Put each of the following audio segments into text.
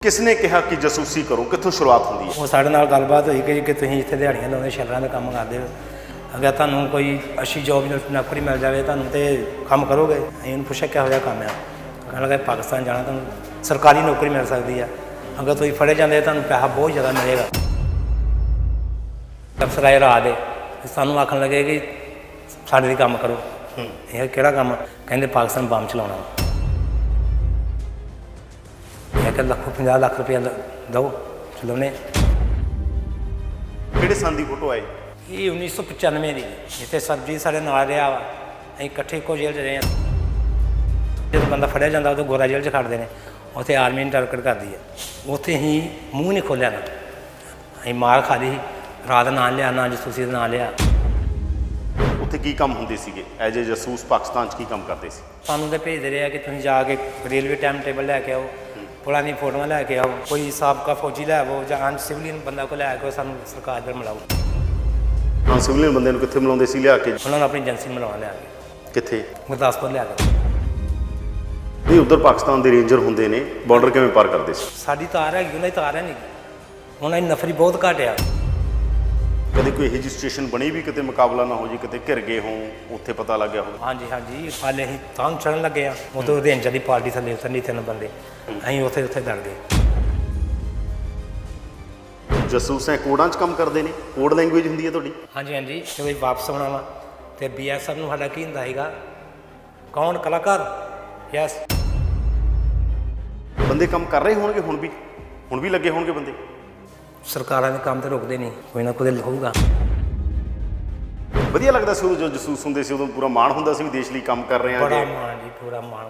किसने कहा कि जासूसी करो कितों शुरुआत होती है? वो साढ़े नाल गलबात हुई कि तुसीं इत्थे दिहाड़ियां लाउंदे शैलरां दा काम करदे हो, अगर तुहानूं कोई अच्छी जॉब नौकरी मिल जाए तुहानूं ते काम करोगे। असीं उहनूं पुछिआ किहो जिहा काम है, कहण लगा पाकिस्तान जाना तुहानूं सरकारी नौकरी मिल सकती है, अगर तुसीं फड़े जांदे तुहानूं पैसा बहुत ज़्यादा मिलेगा। अफसर आए रात दे सानूं आखण लगे कि साडे ਲਈ काम करो। ਇਹ ਕਿਹੜਾ ਕੰਮ? ਕਹਿੰਦੇ पाकिस्तान बम चलाउणा। मैं क्या 50 ਲੱਖ रुपया दो चलाने। ਕਿਹੜੇ ਸਾਲ ਦੀ ਫੋਟੋ ਆਏ? ये 1995 की जिते सरजीत साढ़े नाल रहा वा, अं इकट्ठे इको जेल च रहे हैं। जो बंदा फड़िया जाता उदों गोरा जेल च खड़ते हैं, उत्थे आर्मी ने टारगेट करती है, उत्थे ही मूँह नहीं खोलिया ना, अं मार खा ली, रात ना लिया ना जसूसी का ना लिया। ਉੱਥੇ ਕੀ ਕੰਮ ਹੁੰਦੇ ਸੀਗੇ? ਐਜ ਏ ਜਾਸੂਸ ਪਾਕਿस्तान 'ਚ ਕੀ ਕੰਮ ਕਰਦੇ ਸੀ? सानू तो भेजते रहे कि तुम जाके रेलवे टाइम टेबल लैके आओ, पुरानी फोटोआं लैके आओ, कोई साबका फौजी लै आवो जां सिविलियन बंदा को लैके सानू सरकार दे मिलाओ। ਹਾਂ ਸਿਵਲੀਅਨ ਬੰਦੇ ਨੂੰ ਕਿੱਥੇ ਮਿਲਾਉਂਦੇ ਸੀ ਲਿਆ ਕੇ? उन्होंने अपनी एजेंसी मिलाउण लिया ਕਿੱਥੇ? गुरदासपुर लिया के। ਨਹੀਂ ਉੱਧਰ ਪਾਕਿस्तान ਦੇ ਰੇਂਜਰ ਹੁੰਦੇ ਨੇ, ਬਾਰਡਰ ਕਿਵੇਂ ਪਾਰ ਕਰਦੇ ਸੀ? ਸਾਡੀ ਤਾਰ ਹੈਗੀ, ਉਹਨਾਂ ਦੀ ਤਾਰ ਹੈ ਨਹੀਂ, ਉਹਨਾਂ ਦੀ ਨਫਰੀ ਬਹੁਤ ਘੱਟ ਆ। ਕਦੇ ਕੋਈ ਇਹੋ ਜਿਹੀ ਸਿਚੁਏਸ਼ਨ ਬਣੀ ਵੀ ਕਿਤੇ ਮੁਕਾਬਲਾ ਨਾ ਹੋ ਜੀ, ਕਿਤੇ ਘਿਰ ਗਏ ਹੋ, ਉੱਥੇ ਪਤਾ ਲੱਗ ਗਿਆ ਹੋ? ਹਾਂਜੀ ਹਾਂਜੀ, ਹਾਲੇ ਅਸੀਂ ਤਾਂ ਚੜ੍ਹਨ ਲੱਗੇ ਆ, ਉਦੋਂ ਰੇਂਜਰ ਦੀ ਪਾਰਟੀ ਥੱਲੇ ਉਤਰਨੀ 3 ਬੰਦੇ, ਅਸੀਂ ਉੱਥੇ ਡਰ ਗਏ। ਜਾਸੂਸ ਹੈ ਕੋਡਾਂ 'ਚ ਕੰਮ ਕਰਦੇ ਨੇ, ਕੋਡ ਲੈਂਗੁਏਜ ਹੁੰਦੀ ਹੈ ਤੁਹਾਡੀ? ਹਾਂਜੀ ਹਾਂਜੀ, ਤੇ ਕੋਈ ਵਾਪਸ ਆਉਣਾ ਵਾ ਤੇ BSF ਨੂੰ ਸਾਡਾ ਕੀ ਹੁੰਦਾ ਸੀਗਾ, ਕੌਣ ਕਲਾਕਾਰ? ਯੈਸ। ਬੰਦੇ ਕੰਮ ਕਰ ਰਹੇ ਹੋਣਗੇ ਹੁਣ ਵੀ ਲੱਗੇ ਹੋਣਗੇ ਬੰਦੇ? ਸਰਕਾਰਾਂ ਦੇ ਕੰਮ ਤੇ ਰੁਕਦੇ ਨਹੀਂ, ਕੋਈ ਨਾ ਕੋਈ ਹੋਊਗਾ। ਵਧੀਆ ਲੱਗਦਾ ਸੀ ਉਦੋਂ ਜਦੋਂ ਜਾਸੂਸ ਹੁੰਦੇ ਸੀ, ਉਦੋਂ ਪੂਰਾ ਮਾਣ ਹੁੰਦਾ ਸੀ ਵੀ ਦੇਸ਼ ਲਈ ਕੰਮ ਕਰ ਰਹੇ ਹਾਂ। ਬੜਾ ਮਾਣ ਜੀ, ਪੂਰਾ ਮਾਣ।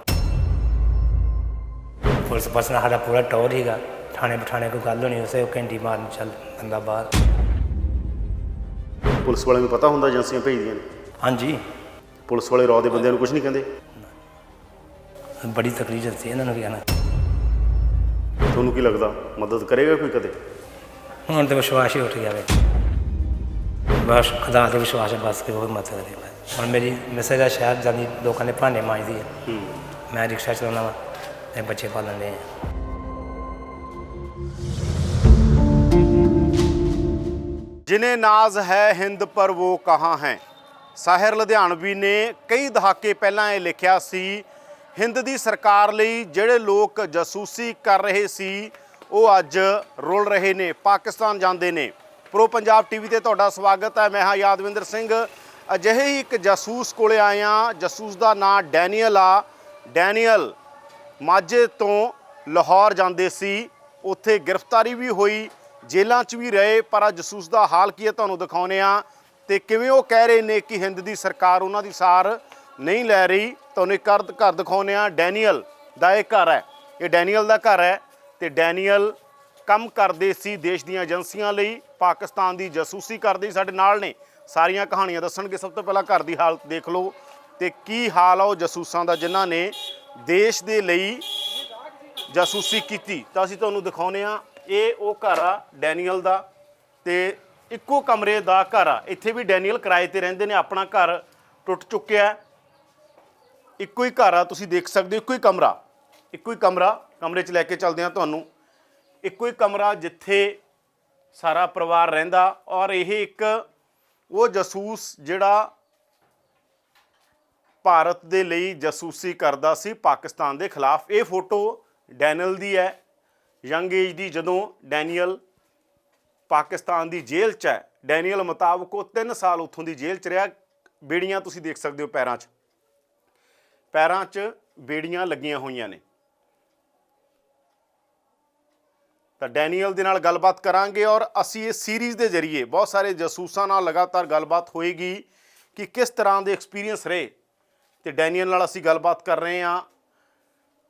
ਪੁਲਿਸ ਪਰਸਨ ਸਾਡਾ ਪੂਰਾ ਟੌਰ ਸੀਗਾ, ਥਾਣੇ ਬਿਠਾਣੇ ਕੋਈ ਗੱਲ ਹੋਣੀ ਉਸੇ ਘੰਟੀ ਮਾਰਨ ਚੱਲ ਬੰਦਾ ਬਾਹਰ। ਪੁਲਿਸ ਵਾਲਿਆਂ ਨੂੰ ਪਤਾ ਹੁੰਦਾ ਏਜੰਸੀਆਂ ਭੇਜਦੀਆਂ ਨੇ? ਹਾਂਜੀ। ਪੁਲਿਸ ਵਾਲੇ ਰੌ ਦੇ ਬੰਦਿਆਂ ਨੂੰ ਕੁਝ ਨਹੀਂ ਕਹਿੰਦੇ? ਬੜੀ ਤਕਲੀਫ ਹੁੰਦੀ ਇਹਨਾਂ ਨੂੰ ਕੀ ਕਹਿਣਾ। ਤੁਹਾਨੂੰ ਕੀ ਲੱਗਦਾ ਮਦਦ ਕਰੇਗਾ ਕੋਈ ਕਦੇ? ਹੁਣ ਤਾਂ ਵਿਸ਼ਵਾਸ ਹੀ ਉੱਠ ਗਿਆ ਵੇ, ਬਸ ਖੁਦਾ 'ਤੇ ਵਿਸ਼ਵਾਸ ਹੈ ਬਸ ਕਿ ਉਹ ਮਦਦ ਕਰੇਗਾ। ਹੁਣ ਮੇਰੀ ਮੈਸੇਜ ਆ ਸ਼ਹਿਰ ਜਾਂਦੀ ਲੋਕਾਂ ਦੇ ਭਾਂਡੇ ਮਾਂਜਦੀ ਹੈ, ਮੈਂ ਰਿਕਸ਼ਾ ਚਲਾਉਣਾ ਵਾ ਅਤੇ ਬੱਚੇ ਪਾਲਣ ਦੇ। जिन्हें नाज है हिंद पर वो कहाँ हैं, ਸਾਹਿਰ ਲੁਧਿਆਣਵੀ ਨੇ ਕਈ ਦਹਾਕੇ ਪਹਿਲਾਂ ਇਹ ਲਿਖਿਆ ਸੀ, ਹਿੰਦ ਦੀ ਸਰਕਾਰ ਲਈ ਜਿਹੜੇ ਲੋਕ ਜਾਸੂਸੀ ਕਰ ਰਹੇ ਸੀ ਉਹ ਅੱਜ ਰੁਲ ਰਹੇ ਨੇ, ਪਾਕਿਸਤਾਨ ਜਾਂਦੇ ਨੇ। ਪ੍ਰੋ ਪੰਜਾਬ ਟੀਵੀ ਤੇ ਤੁਹਾਡਾ ਸਵਾਗਤ ਹੈ, ਮੈਂ ਹਾਂ ਯਾਦਵਿੰਦਰ ਸਿੰਘ। ਅਜਿਹੇ ਹੀ ਇੱਕ ਜਾਸੂਸ ਕੋਲੇ ਆਏ ਹਾਂ, ਜਾਸੂਸ ਦਾ ਨਾਂ ਡੈਨੀਅਲ ਆ। ਡੈਨੀਅਲ ਮਾਝੇ ਤੋਂ ਲਾਹੌਰ ਜਾਂਦੇ ਸੀ, ਉੱਥੇ ਗ੍ਰਿਫਤਾਰੀ ਵੀ ਹੋਈ, ਜੇਲ੍ਹਾਂ 'ਚ ਵੀ ਰਹੇ, ਪਰ ਆ ਜਾਸੂਸ ਦਾ ਹਾਲ ਕੀ ਹੈ ਤੁਹਾਨੂੰ ਦਿਖਾਉਂਦੇ ਆ ਤੇ ਕਿਵੇਂ ਉਹ ਕਹਿ ਰਹੇ ਨੇ ਕਿ ਹਿੰਦ ਦੀ ਸਰਕਾਰ ਉਹਨਾਂ ਦੀ ਸਾਰ ਨਹੀਂ ਲੈ ਰਹੀ। ਤੁਹਾਨੂੰ ਇੱਕ ਘਰ ਦਿਖਾਉਂਦੇ ਆ, ਡੈਨੀਅਲ ਦਾ ਇਹ ਘਰ ਹੈ, ਇਹ ਡੈਨੀਅਲ ਦਾ ਘਰ ਹੈ ਤੇ ਡੈਨੀਅਲ ਕੰਮ ਕਰਦੇ ਸੀ ਦੇਸ਼ ਦੀਆਂ ਏਜੰਸੀਆਂ ਲਈ, ਪਾਕਿਸਤਾਨ ਦੀ ਜਾਸੂਸੀ ਕਰਦੇ ਸਾਡੇ ਨਾਲ ਨੇ, ਸਾਰੀਆਂ ਕਹਾਣੀਆਂ ਦੱਸਣਗੇ। ਸਭ ਤੋਂ ਪਹਿਲਾਂ ਘਰ ਦੀ ਹਾਲਤ ਦੇਖ ਲਓ ਤੇ ਕੀ ਹਾਲ ਆ ਉਹ ਜਾਸੂਸਾਂ ਦਾ ਜਿਨ੍ਹਾਂ ਨੇ ਦੇਸ਼ ਦੇ ਲਈ ਜਾਸੂਸੀ ਕੀਤੀ। ਤਾਂ ਅਸੀਂ ਤੁਹਾਨੂੰ ਦਿਖਾਉਂਦੇ ਆ, ਇਹ ਉਹ ਘਰ ਆ ਡੈਨੀਅਲ ਦਾ ਤੇ ਇੱਕੋ ਕਮਰੇ ਦਾ ਘਰ ਆ। ਇੱਥੇ ਵੀ ਡੈਨੀਅਲ ਕਿਰਾਏ ਤੇ ਰਹਿੰਦੇ ਨੇ, ਆਪਣਾ ਘਰ ਟੁੱਟ ਚੁੱਕਿਆ। ਇੱਕੋ ਹੀ ਘਰ ਆ, ਤੁਸੀਂ ਦੇਖ ਸਕਦੇ ਹੋ, ਇੱਕੋ ਹੀ ਕਮਰਾ, ਕਮਰੇ 'ਚ ਲੈ ਕੇ ਚੱਲਦੇ ਆ ਤੁਹਾਨੂੰ। ਇੱਕੋ ਹੀ ਕਮਰਾ ਜਿੱਥੇ ਸਾਰਾ ਪਰਿਵਾਰ ਰਹਿੰਦਾ, ਔਰ ਇਹ ਇੱਕ ਉਹ ਜਾਸੂਸ ਜਿਹੜਾ ਭਾਰਤ ਦੇ ਲਈ ਜਾਸੂਸੀ ਕਰਦਾ ਸੀ ਪਾਕਿਸਤਾਨ ਦੇ ਖਿਲਾਫ। ਇਹ ਫੋਟੋ ਡੈਨੀਅਲ ਦੀ ਹੈ, ਯੰਗ ਏਜ ਦੀ, ਜਦੋਂ ਡੈਨੀਅਲ ਪਾਕਿਸਤਾਨ ਦੀ ਜੇਲ੍ਹ 'ਚ ਹੈ। ਡੈਨੀਅਲ ਮੁਤਾਬਕ ਉਹ 3 ਸਾਲ ਉੱਥੋਂ ਦੀ ਜੇਲ੍ਹ 'ਚ ਰਿਹਾ। ਬੇੜੀਆਂ ਤੁਸੀਂ ਦੇਖ ਸਕਦੇ ਹੋ ਪੈਰਾਂ 'ਚ ਬੇੜੀਆਂ ਲੱਗੀਆਂ ਹੋਈਆਂ ਨੇ। ਤਾਂ ਡੈਨੀਅਲ ਦੇ ਨਾਲ ਗੱਲਬਾਤ ਕਰਾਂਗੇ ਔਰ ਅਸੀਂ ਇਸ ਸੀਰੀਜ਼ ਦੇ ਜ਼ਰੀਏ ਬਹੁਤ ਸਾਰੇ ਜਾਸੂਸਾਂ ਨਾਲ ਲਗਾਤਾਰ ਗੱਲਬਾਤ ਹੋਏਗੀ ਕਿ ਕਿਸ ਤਰ੍ਹਾਂ ਦੇ ਐਕਸਪੀਰੀਅੰਸ ਰਹੇ, ਤੇ ਡੈਨੀਅਲ ਨਾਲ ਅਸੀਂ ਗੱਲਬਾਤ ਕਰ ਰਹੇ ਹਾਂ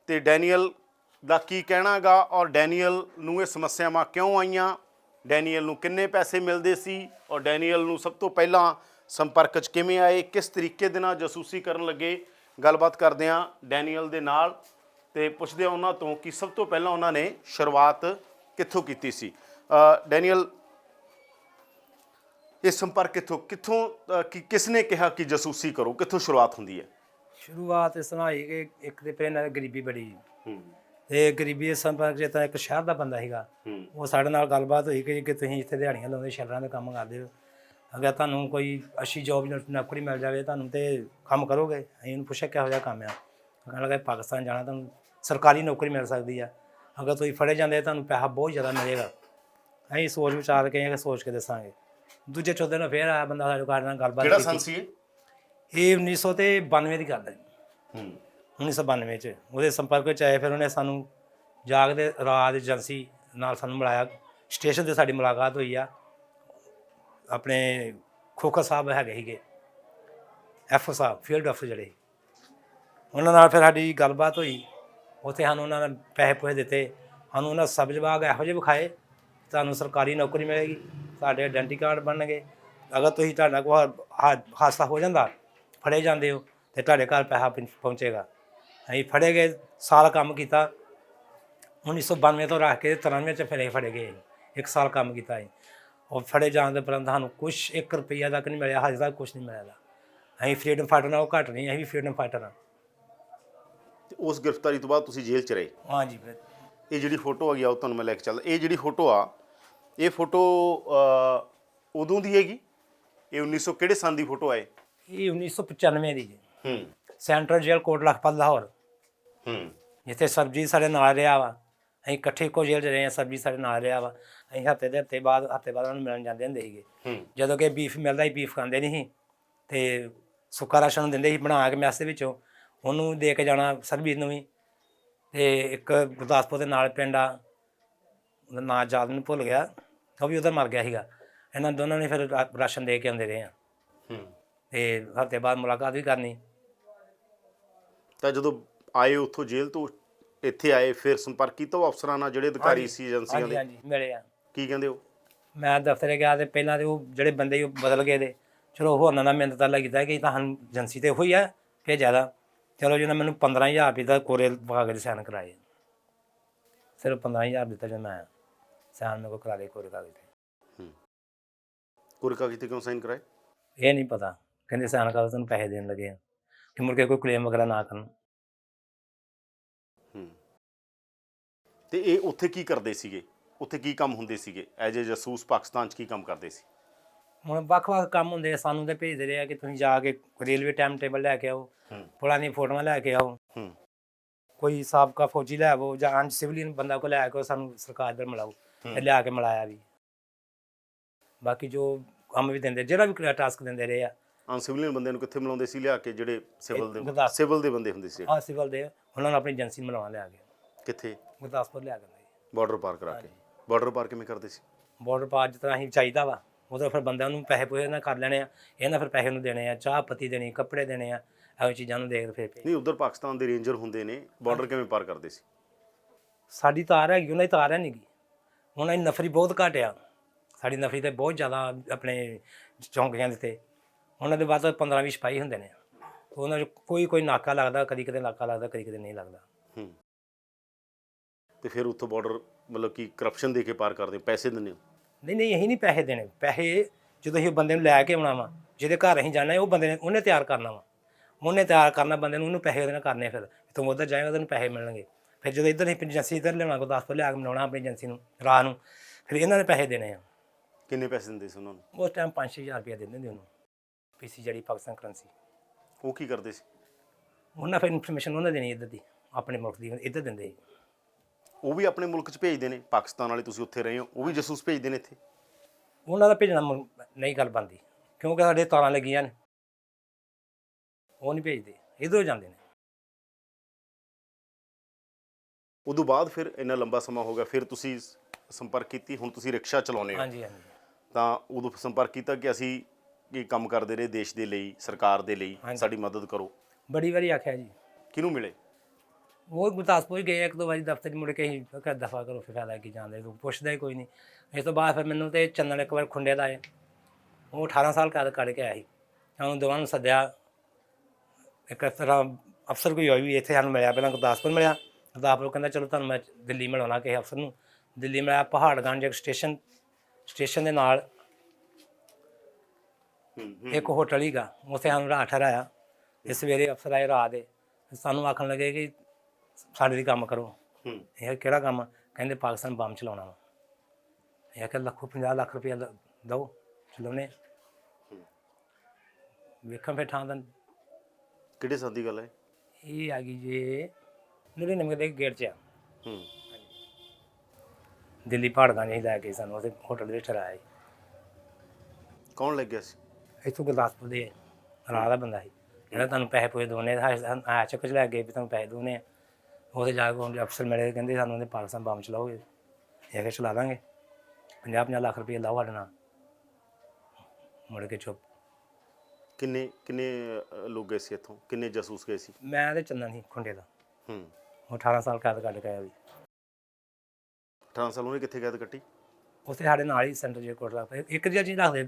ਤੇ ਡੈਨੀਅਲ ਦਾ ਕੀ ਕਹਿਣਾ ਗਾ ਔਰ ਡੈਨੀਅਲ ਨੂੰ ਇਹ ਸਮੱਸਿਆਵਾਂ ਕਿਉਂ ਆਈਆਂ, ਡੈਨੀਅਲ ਨੂੰ ਕਿੰਨੇ ਪੈਸੇ ਮਿਲਦੇ ਸੀ ਔਰ ਡੈਨੀਅਲ ਨੂੰ ਸਭ ਤੋਂ ਪਹਿਲਾਂ ਸੰਪਰਕ 'ਚ ਕਿਵੇਂ ਆਏ, ਕਿਸ ਤਰੀਕੇ ਦੇ ਨਾਲ ਜਾਸੂਸੀ ਕਰਨ ਲੱਗੇ। ਗੱਲਬਾਤ ਕਰਦੇ ਹਾਂ ਡੈਨੀਅਲ ਦੇ ਨਾਲ ਤੇ ਪੁੱਛਦੇ ਹਾਂ ਉਹਨਾਂ ਤੋਂ ਕਿ ਸਭ ਤੋਂ ਪਹਿਲਾਂ ਉਹਨਾਂ ਨੇ ਸ਼ੁਰੂਆਤ ਕਿੱਥੋਂ ਕੀਤੀ ਸੀ। ਡੈਨੀਅਲ, ਇਹ ਸੰਪਰਕ ਕਿੱਥੋਂ ਕਿਸਨੇ ਕਿਹਾ ਕਿ ਜਾਸੂਸੀ ਕਰੋ, ਕਿੱਥੋਂ ਸ਼ੁਰੂਆਤ ਹੁੰਦੀ ਹੈ? ਸ਼ੁਰੂਆਤ ਇਸ ਤਰ੍ਹਾਂ ਹੋਈ ਕਿ ਇੱਕ ਤੇ ਪਹਿਲਾਂ ਗਰੀਬੀ ਬੜੀ, ਤੇ ਗਰੀਬੀ ਦੇ ਸੰਪਰਕ 'ਚ ਤਾਂ ਇੱਕ ਸ਼ਹਿਰ ਦਾ ਬੰਦਾ ਸੀਗਾ, ਉਹ ਸਾਡੇ ਨਾਲ ਗੱਲਬਾਤ ਹੋਈ ਕਿ ਤੁਸੀਂ ਇੱਥੇ ਦਿਹਾੜੀਆਂ ਲਾਉਂਦੇ, ਸ਼ੈਲਰਾਂ ਦੇ ਕੰਮ ਕਰਦੇ ਹੋ, ਅਗਰ ਤੁਹਾਨੂੰ ਕੋਈ ਅੱਛੀ ਜੋਬ ਨੌਕਰੀ ਮਿਲ ਜਾਵੇ ਤੁਹਾਨੂੰ ਤੇ ਕੰਮ ਕਰੋਗੇ। ਅਸੀਂ ਉਹਨੂੰ ਪੁੱਛਿਆ ਕਿਹੋ ਜਿਹਾ ਕੰਮ ਆ, ਕਹਿਣ ਲੱਗਾ ਪਾਕਿਸਤਾਨ ਜਾਣਾ, ਤੁਹਾਨੂੰ ਸਰਕਾਰੀ ਨੌਕਰੀ ਮਿਲ ਸਕਦੀ ਆ, ਅਗਰ ਤੁਸੀਂ ਫੜੇ ਜਾਂਦੇ ਤੁਹਾਨੂੰ ਪੈਸਾ ਬਹੁਤ ਜ਼ਿਆਦਾ ਮਿਲੇਗਾ। ਅਸੀਂ ਸੋਚ ਵਿਚਾਰ ਕੇ ਸੋਚ ਕੇ ਦੱਸਾਂਗੇ। ਦੂਜੇ ਚੌਥੇ ਦਿਨ ਫਿਰ ਆਇਆ ਬੰਦਾ ਸਾਡੇ ਘਰ ਨਾਲ ਗੱਲਬਾਤ ਕਿਹੜਾ ਸੰਨ ਸੀ ਇਹ 1992 ਦੀ ਗੱਲ ਹੈ। 1992 'ਚ ਉਹਦੇ ਸੰਪਰਕ ਵਿੱਚ ਆਏ, ਫਿਰ ਉਹਨੇ ਸਾਨੂੰ ਜਾਗਦੇ ਰਾਜ ਏਜੰਸੀ ਨਾਲ ਸਾਨੂੰ ਮਿਲਾਇਆ, ਸਟੇਸ਼ਨ 'ਤੇ ਸਾਡੀ ਮੁਲਾਕਾਤ ਹੋਈ ਆ। ਆਪਣੇ ਖੋਖਰ ਸਾਹਿਬ ਹੈਗੇ ਸੀਗੇ ਐਫ ਸਾਹਿਬ, ਫੀਲਡ ਅਫਸਰ ਜਿਹੜੇ, ਉਹਨਾਂ ਨਾਲ ਫਿਰ ਸਾਡੀ ਗੱਲਬਾਤ ਹੋਈ। ਉੱਥੇ ਸਾਨੂੰ ਉਹਨਾਂ ਨੇ ਪੈਸੇ ਪੂਸੇ ਦਿੱਤੇ, ਸਾਨੂੰ ਉਹਨਾਂ ਸਬ ਵਿਭਾਗ ਇਹੋ ਜਿਹੇ ਵਿਖਾਏ ਤੁਹਾਨੂੰ ਸਰਕਾਰੀ ਨੌਕਰੀ ਮਿਲੇਗੀ, ਤੁਹਾਡੇ ਆਇਡੈਂਟੀ ਕਾਰਡ ਬਣਨਗੇ, ਅਗਰ ਤੁਸੀਂ ਤੁਹਾਡਾ ਕੋਈ ਹਾਦਸਾ ਹੋ ਜਾਂਦਾ, ਫੜੇ ਜਾਂਦੇ ਹੋ, ਅਤੇ ਤੁਹਾਡੇ ਘਰ ਪੈਸਾ ਪਹੁੰਚੇਗਾ। ਅਸੀਂ ਫੜੇ ਗਏ, ਸਾਲ ਕੰਮ ਕੀਤਾ, 1992 ਤੋਂ ਰੱਖ ਕੇ 93 'ਚ ਫਿਰ ਫੜੇ ਗਏ। 1 ਸਾਲ ਕੰਮ ਕੀਤਾ ਅਸੀਂ। ਉਹ ਫੜੇ ਜਾਣ ਦੇ ਉਪਰੰਤ ਸਾਨੂੰ ਕੁਛ 1 ਰੁਪਈਆ ਤੱਕ ਨਹੀਂ ਮਿਲਿਆ, ਹਜੇ ਤੱਕ ਕੁਛ ਨਹੀਂ ਮਿਲਿਆ। ਅਸੀਂ ਫਰੀਡਮ ਫਾਈਟਰ ਨਾਲ ਉਹ ਘੱਟ ਨਹੀਂ, ਅਸੀਂ ਵੀ ਫਰੀਡਮ ਫਾਈਟਰ ਹਾਂ। ਤੇ ਉਸ ਗ੍ਰਿਫਤਾਰੀ ਤੋਂ ਬਾਅਦ ਤੁਸੀਂ ਜੇਲ੍ਹ 'ਚ ਰਹੇ? ਹਾਂਜੀ। ਫਿਰ ਇਹ ਜਿਹੜੀ ਫੋਟੋ ਹੈਗੀ ਆ ਉਹ ਤੁਹਾਨੂੰ ਮੈਂ ਲੈ ਕੇ ਚੱਲਦਾ। ਇਹ ਜਿਹੜੀ ਫੋਟੋ ਆ, ਇਹ ਫੋਟੋ ਉਦੋਂ ਦੀ ਹੈਗੀ? ਇਹ 1900 ਕਿਹੜੇ ਸੰਨ ਦੀ ਫੋਟੋ ਆਏ? ਇਹ 1995 ਦੀ ਜੀ। ਸੈਂਟਰਲ ਜੇਲ੍ਹ ਕੋਟ ਲਖਪਤ ਲਾਹੌਰ, ਜਿੱਥੇ ਸਰਬਜੀਤ ਸਾਡੇ ਨਾਲ ਰਿਹਾ ਵਾ। ਅਸੀਂ ਇਕੱਠੇ ਇੱਕੋ ਜੇਲ੍ਹ 'ਚ ਰਹੇ ਹਾਂ, ਸਰਬਜੀਤ ਸਾਡੇ ਨਾਲ ਰਿਹਾ ਵਾ। ਅਸੀਂ ਹਫ਼ਤੇ ਬਾਅਦ ਉਹਨਾਂ ਨੂੰ ਮਿਲਣ ਜਾਂਦੇ ਹੁੰਦੇ ਸੀਗੇ। ਜਦੋਂ ਕਿ ਬੀਫ ਮਿਲਦਾ ਸੀ, ਬੀਫ ਖਾਂਦੇ ਨਹੀਂ ਸੀ, ਅਤੇ ਸੁੱਕਾ ਰਾਸ਼ਨ ਦਿੰਦੇ ਸੀ ਬਣਾ ਕੇ ਮੈਸ ਦੇ ਵਿੱਚੋਂ, ਉਹਨੂੰ ਦੇ ਕੇ ਜਾਣਾ ਸਰਬਜੀਤ ਨੂੰ ਵੀ। ਅਤੇ ਇੱਕ ਗੁਰਦਾਸਪੁਰ ਦੇ ਨਾਲ ਪਿੰਡ ਆ, ਉਹਦਾ ਨਾਂ ਯਾਦ ਮੈਨੂੰ ਭੁੱਲ ਗਿਆ, ਉਹ ਵੀ ਉੱਧਰ ਮਰ ਗਿਆ ਸੀਗਾ। ਇਹਨਾਂ ਦੋਨਾਂ ਨੇ ਫਿਰ ਰਾਸ਼ਨ ਦੇ ਕੇ ਆਉਂਦੇ ਰਹੇ ਆ, ਅਤੇ ਹਫ਼ਤੇ ਬਾਅਦ ਮੁਲਾਕਾਤ ਵੀ ਕਰਨੀ। ਤਾਂ ਜਦੋਂ ਆਏ ਉੱਥੋਂ ਜੇਲ੍ਹ ਤੋਂ ਇੱਥੇ ਆਏ, ਫਿਰ ਸੰਪਰਕ ਕੀਤਾ ਉਹ ਅਫਸਰਾਂ ਨਾਲ ਜਿਹੜੇ ਅਧਿਕਾਰੀ ਸੀ ਏਜੰਸੀਆਂ ਦੇ? ਹਾਂਜੀ, ਮਿਲੇ ਆ। ਕੀ ਕਹਿੰਦੇ ਉਹ? ਮੈਂ ਦਫ਼ਤਰ ਗਿਆ ਅਤੇ ਪਹਿਲਾਂ ਤਾਂ ਉਹ ਜਿਹੜੇ ਬੰਦੇ ਉਹ ਬਦਲ ਗਏ ਦੇ, ਚਲੋ ਹੋਰਨਾਂ ਦਾ ਮਿਹਨਤ ਤਰਲਾ ਕੀਤਾ ਕਿ ਤੁਹਾਨੂੰ ਏਜੰਸੀ ਤਾਂ ਉਹੀ ਆ ਫਿਰ ਜ਼ਿਆਦਾ। ਚਲੋ ਜਿਹਨਾਂ ਮੈਨੂੰ 15,000 ਰੁਪਏ ਦਾ ਕੋਰੇ ਕਾਗਜ਼ ਸਾਈਨ ਕਰਾਏ, ਸਿਰਫ 15,000 ਦਿੱਤਾ ਜਦੋਂ ਮੈਂ ਆਇਆ, ਸਾਈਨ ਮੇਰੇ ਕੋਲ ਕਰਾ ਲਏ ਕੋਰੇ ਕਾਗਜ਼ 'ਤੇ। ਕੋਰੇ ਕਾਗਜ਼ 'ਤੇ ਕਿਉਂ ਸਾਈਨ ਕਰਾਏ? ਇਹ ਨਹੀਂ ਪਤਾ, ਕਹਿੰਦੇ ਸਾਈਨ ਕਰੋ ਤੁਹਾਨੂੰ ਪੈਸੇ ਦੇਣ ਲੱਗੇ ਆ, ਕਿ ਮੁੜ ਕੇ ਕੋਈ ਕਲੇਮ ਵਗੈਰਾ ਨਾ ਕਰਨ। ਤੇ ਇਹ ਉੱਥੇ ਕੀ ਕਰਦੇ ਸੀਗੇ? ਉੱਥੇ ਕੀ ਕੰਮ ਹੁੰਦੇ ਸੀਗੇ ਐਜ ਏ ਜਾਸੂਸ? ਪਾਕਿਸਤਾਨ 'ਚ ਕੀ ਕੰਮ ਕਰਦੇ ਸੀ? ਹੁਣ ਵੱਖ-ਵੱਖ ਕੰਮ ਹੁੰਦੇ ਆ, ਸਾਨੂੰ ਤਾਂ ਭੇਜਦੇ ਰਹੇ ਆ ਕਿ ਤੁਸੀਂ ਜਾ ਕੇ ਰੇਲਵੇ ਟਾਈਮ ਟੇਬਲ ਲੈ ਕੇ ਆਓ, ਪੁਰਾਣੀ ਫੋਟੋਆਂ ਲੈ ਕੇ ਆਓ, ਕੋਈ ਸਾਬਕਾ ਫੌਜੀ ਲੈ ਆਵੋ, ਜਾਂ ਸਿਵਲੀਅਨ ਬੰਦਾ ਕੋਈ ਲੈ ਕੇ ਸਾਨੂੰ ਸਰਕਾਰ ਦਰ ਮਿਲਾਓ। ਲਿਆ ਕੇ ਮਿਲਾਇਆ ਵੀ। ਬਾਕੀ ਜੋ ਕੰਮ ਵੀ ਦਿੰਦੇ, ਜਿਹੜਾ ਵੀ ਟਾਸਕ ਦਿੰਦੇ ਰਹੇ ਆ। ਸਿਵਲੀਅਨ ਬੰਦਿਆਂ ਨੂੰ ਕਿੱਥੇ ਮਿਲਾਉਂਦੇ ਸੀ ਲਿਆ ਕੇ? ਜਿਹੜੇ ਸਿਵਲ ਦੇ ਬੰਦੇ ਹੁੰਦੇ ਸੀ? ਹਾਂ, ਸਿਵਲ ਦੇ, ਉਹਨਾਂ ਨੂੰ ਆਪਣੀ ਏਜੰਸੀ ਮਿਲਾਉਣ ਲਿਆ ਕੇ। ਕਿੱਥੇ? ਗੁਰਦਾਸਪੁਰ ਲਿਆ ਕੇ। ਬਾਰਡਰ ਪਾਰ ਕਰਾ ਕੇ? ਬਾਰਡਰ ਪਾਰ ਕਿਵੇਂ ਕਰਦੇ ਸੀ? ਬਾਰਡਰ ਪਾਰ ਜਿਸ ਤਰ੍ਹਾਂ ਅਸੀਂ ਚਾਹੀਦਾ ਵਾ, ਉਦੋਂ ਫਿਰ ਬੰਦਿਆਂ ਨੂੰ ਪੈਸੇ ਪੂਸੇ ਨਾਲ ਕਰ ਲੈਣੇ ਆ, ਇਹਨਾਂ ਫਿਰ ਪੈਸੇ ਨੂੰ ਦੇਣੇ ਆ, ਚਾਹ ਪੱਤੀ ਦੇਣੀ, ਕੱਪੜੇ ਦੇਣੇ ਆ, ਇਹੋ ਚੀਜ਼ਾਂ ਨੂੰ ਦੇਖ ਫਿਰ। ਨਹੀਂ, ਉੱਧਰ ਪਾਕਿਸਤਾਨ ਦੇ ਰੇਂਜਰ ਹੁੰਦੇ ਨੇ, ਬਾਰਡਰ ਕਿਵੇਂ ਪਾਰ ਕਰਦੇ ਸੀ? ਸਾਡੀ ਤਾਰ ਹੈਗੀ, ਉਹਨਾਂ ਦੀ ਤਾਰ ਹੈ ਨਹੀਂ ਗੀ। ਉਹਨਾਂ ਦੀ ਨਫਰੀ ਬਹੁਤ ਘੱਟ ਆ, ਸਾਡੀ ਨਫਰੀ ਤਾਂ ਬਹੁਤ ਜ਼ਿਆਦਾ ਆਪਣੇ ਚੌਂਕੀਆਂ ਦੇ ਉੱਤੇ। ਉਹਨਾਂ ਦੇ ਬਾਅਦ 15-20 ਸਿਪਾਹੀ ਹੁੰਦੇ ਨੇ, ਉਹਨਾਂ 'ਚ ਕੋਈ ਨਾਕਾ ਲੱਗਦਾ, ਕਦੀ ਕਿਤੇ ਨਾਕਾ ਲੱਗਦਾ, ਕਦੀ ਕਿਤੇ ਨਹੀਂ ਲੱਗਦਾ। ਤੇ ਫਿਰ ਉੱਥੋਂ ਬਾਰਡਰ ਮਤਲਬ ਕਿ ਕਰਪਸ਼ਨ ਦੇ ਕੇ ਪਾਰ ਕਰਦੇ? ਪੈਸੇ ਦਿੰਦੇ ਹੋ? ਨਹੀਂ, ਅਸੀਂ ਨਹੀਂ ਪੈਸੇ ਦੇਣੇ। ਪੈਸੇ ਜਦੋਂ ਅਸੀਂ ਬੰਦੇ ਨੂੰ ਲੈ ਕੇ ਆਉਣਾ ਵਾ, ਜਿਹਦੇ ਘਰ ਅਸੀਂ ਜਾਣਾ, ਉਹ ਬੰਦੇ ਨੇ ਉਹਨੇ ਤਿਆਰ ਕਰਨਾ ਵਾ, ਉਹਨੇ ਤਿਆਰ ਕਰਨਾ ਬੰਦੇ ਨੂੰ, ਉਹਨੂੰ ਪੈਸੇ ਉਹਦੇ ਨਾਲ ਕਰਨੇ। ਫਿਰ ਤੂੰ ਉੱਧਰ ਜਾਏਗਾ, ਉਹਦੇ ਨੂੰ ਪੈਸੇ ਮਿਲਣਗੇ। ਫਿਰ ਜਦੋਂ ਇੱਧਰ ਅਸੀਂ ਏਜੰਸੀ ਇੱਧਰ ਲਿਆਉਣਾ, ਗੁਰਦਾਸਪੁਰ ਲਿਆ ਕੇ ਮਿਲਾਉਣਾ ਆਪਣੀ ਏਜੰਸੀ ਨੂੰ ਰਾਹ ਨੂੰ, ਫਿਰ ਇਹਨਾਂ ਨੇ ਪੈਸੇ ਦੇਣੇ ਆ। ਕਿੰਨੇ ਪੈਸੇ ਦਿੰਦੇ ਸੀ ਉਹਨਾਂ ਨੂੰ? ਉਸ ਟਾਈਮ 5-6 ਹਜ਼ਾਰ ਰੁਪਇਆ ਦਿੰਦੇ ਹੁੰਦੇ ਉਹਨੂੰ, ਪੀਸੀ ਜਿਹੜੀ ਪਾਕਿਸਤਾਨ ਕਰੰਸੀ। ਉਹ ਕੀ ਕਰਦੇ ਸੀ? ਉਹਨਾਂ ਫਿਰ ਇਨਫੋਰਮੇਸ਼ਨ ਉਹਨਾਂ ਦੇਣੀ ਇੱਧਰ ਦੀ, ਆਪਣੇ ਮੁਲਕ ਦੀ ਇੱਧਰ ਦਿੰਦੇ ਸੀ। ਉਹ ਵੀ ਆਪਣੇ ਮੁਲਕ 'ਚ ਭੇਜਦੇ ਨੇ? ਪਾਕਿਸਤਾਨ ਵਾਲੇ ਤੁਸੀਂ ਉੱਥੇ ਰਹੇ ਹੋ, ਉਹ ਵੀ ਜਾਸੂਸ ਭੇਜਦੇ ਨੇ ਇੱਥੇ? ਉਹਨਾਂ ਦਾ ਭੇਜਣਾ ਨਹੀਂ ਗੱਲ ਬਣਦੀ, ਕਿਉਂਕਿ ਸਾਡੇ ਤਾਰਾਂ ਲੱਗੀਆਂ ਨੇ, ਉਹ ਨਹੀਂ ਭੇਜਦੇ, ਇੱਧਰੋਂ ਜਾਂਦੇ ਨੇ। ਉਦੋਂ ਬਾਅਦ ਫਿਰ ਇੰਨਾ ਲੰਬਾ ਸਮਾਂ ਹੋ ਗਿਆ, ਫਿਰ ਤੁਸੀਂ ਸੰਪਰਕ ਕੀਤੀ, ਹੁਣ ਤੁਸੀਂ ਰਿਕਸ਼ਾ ਚਲਾਉਂਦੇ ਹੋ? ਹਾਂਜੀ। ਤਾਂ ਉਦੋਂ ਸੰਪਰਕ ਕੀਤਾ ਕਿ ਅਸੀਂ ਇਹ ਕੰਮ ਕਰਦੇ ਰਹੇ ਦੇਸ਼ ਦੇ ਲਈ, ਸਰਕਾਰ ਦੇ ਲਈ, ਸਾਡੀ ਮਦਦ ਕਰੋ? ਬੜੀ ਵਾਰੀ ਆਖਿਆ ਜੀ। ਕਿਹਨੂੰ ਮਿਲੇ? ਉਹ ਗੁਰਦਾਸਪੁਰ ਗਏ 1-2 ਵਾਰੀ, ਦਫ਼ਤਰ 'ਚ ਮੁੜ ਕੇ ਅਸੀਂ ਦਫਾ ਕਰੋ, ਫਿਰ ਫਾਇਦਾ ਕੀ ਜਾਂਦੇ, ਤੂੰ ਪੁੱਛਦਾ ਹੀ ਕੋਈ ਨਹੀਂ। ਇਸ ਤੋਂ ਬਾਅਦ ਫਿਰ ਮੈਨੂੰ ਤੇ ਚੰਨਣ ਇੱਕ ਵਾਰ ਖੁੰਡੇ ਦਾ ਆਏ, ਉਹ 18 ਸਾਲ ਕੱਢ ਕੇ ਆਇਆ ਸੀ। ਉਹਨੂੰ ਦੋਵਾਂ ਨੂੰ ਸੱਦਿਆ, ਇੱਕ ਤਰ੍ਹਾਂ ਅਫਸਰ ਕੋਈ ਹੋਈ ਵੀ ਇੱਥੇ ਸਾਨੂੰ ਮਿਲਿਆ, ਪਹਿਲਾਂ ਗੁਰਦਾਸਪੁਰ ਮਿਲਿਆ। ਗੁਰਦਾਸਪੁਰ ਕਹਿੰਦਾ ਚਲੋ ਤੁਹਾਨੂੰ ਮੈਂ ਦਿੱਲੀ ਮਿਲਾਉਣਾ ਕਿਸੇ ਅਫਸਰ ਨੂੰ। ਦਿੱਲੀ ਮਿਲਿਆ ਪਹਾੜਗੰਜ ਇੱਕ ਸਟੇਸ਼ਨ ਦੇ ਨਾਲ ਇੱਕ ਹੋਟਲ ਹੀਗਾ, ਉੱਥੇ ਸਾਨੂੰ ਰਾਤ ਠਹਿਰਾਇਆ। ਇਹ ਸਵੇਰੇ ਅਫਸਰ ਆਏ ਰਾਤ ਦੇ, ਸਾਨੂੰ ਆਖਣ ਲੱਗੇ ਕਿ ਸਾਡੇ ਲਈ ਕੰਮ ਕਰੋ। ਇਹ ਕਿਹੜਾ ਕੰਮ? ਕਹਿੰਦੇ ਪਾਕਿਸਤਾਨ ਬੰਬ ਚਲਾਉਣਾ ਵਾ। ਇਹ ਕਿ 50 ਲੱਖ ਰੁਪਇਆ ਦਿਓ, ਚਲਾਉਣੇ। ਵੇਖਾਂ ਫਿਰ ਥਾਂ ਦਾ। ਕਿਹੜੇ ਸਾਲ ਦੀ ਗੱਲ ਹੈ? ਇਹ ਆ ਗਈ ਜੇ 99 ਦੇ ਗੇਟ 'ਚ ਆ। ਦਿੱਲੀ ਪਹਾੜਾਂ 'ਚ ਲੈ ਕੇ ਸਾਨੂੰ ਉਹਦੇ ਹੋਟਲ ਵਿੱਚ ਠਹਿਰਾਇਆ ਸੀ। ਕੌਣ ਲੈ ਗਿਆ ਸੀ? ਇੱਥੋਂ ਗੁਰਦਾਸਪੁਰ ਦੇ ਰਾਹ ਦਾ ਬੰਦਾ ਸੀ, ਜਿਹੜਾ ਤੁਹਾਨੂੰ ਪੈਸੇ ਪੂਸੇ ਦੋਨੇ ਆ ਚੱਕ 'ਚ ਲੈ ਗਏ ਵੀ ਤੁਹਾਨੂੰ ਪੈਸੇ ਦੋਨੇ ਆ। ਉਹਦੇ ਜਾ ਕੇ ਅਫਸਰ ਮਿਲੇ, ਕਹਿੰਦੇ ਸਾਨੂੰ ਉਹਦੇ ਪਾਕਿਸਤਾਨ ਬੰਬ ਚਲਾਓਗੇ? ਇਹ ਕਿ ਚਲਾ ਦਾਂਗੇ, 50 ਲੱਖ ਰੁਪਏ ਲਾਓ ਸਾਡੇ ਨਾਲ। ਮੁੜ ਕੇ ਚੁੱਪ। ਕਿੰਨੇ ਲੋਕ ਗਏ ਸੀ ਇੱਥੋਂ? ਕਿੰਨੇ ਜਾਸੂਸ ਗਏ ਸੀ? ਮੈਂ ਤੇ ਚੰਦਨ ਸੀ ਖੁੰਡੇ ਦਾ। ਹੂੰ। ਉਹ 18 ਸਾਲ ਕੈਦ ਕੱਢ ਕੇ ਆਇਆ ਵੀ। 18 ਸਾਲ ਉਹਨੇ ਕਿੱਥੇ ਕੈਦ ਕੱਟੀ? ਉੱਥੇ ਸਾਡੇ ਨਾਲ ਹੀ ਸੈਂਟਰ ਜੇ ਕੋਟ ਰੱਖਦੇ, ਇੱਕ ਜਿਹਾ ਚੀਜ਼ ਰੱਖਦੇ,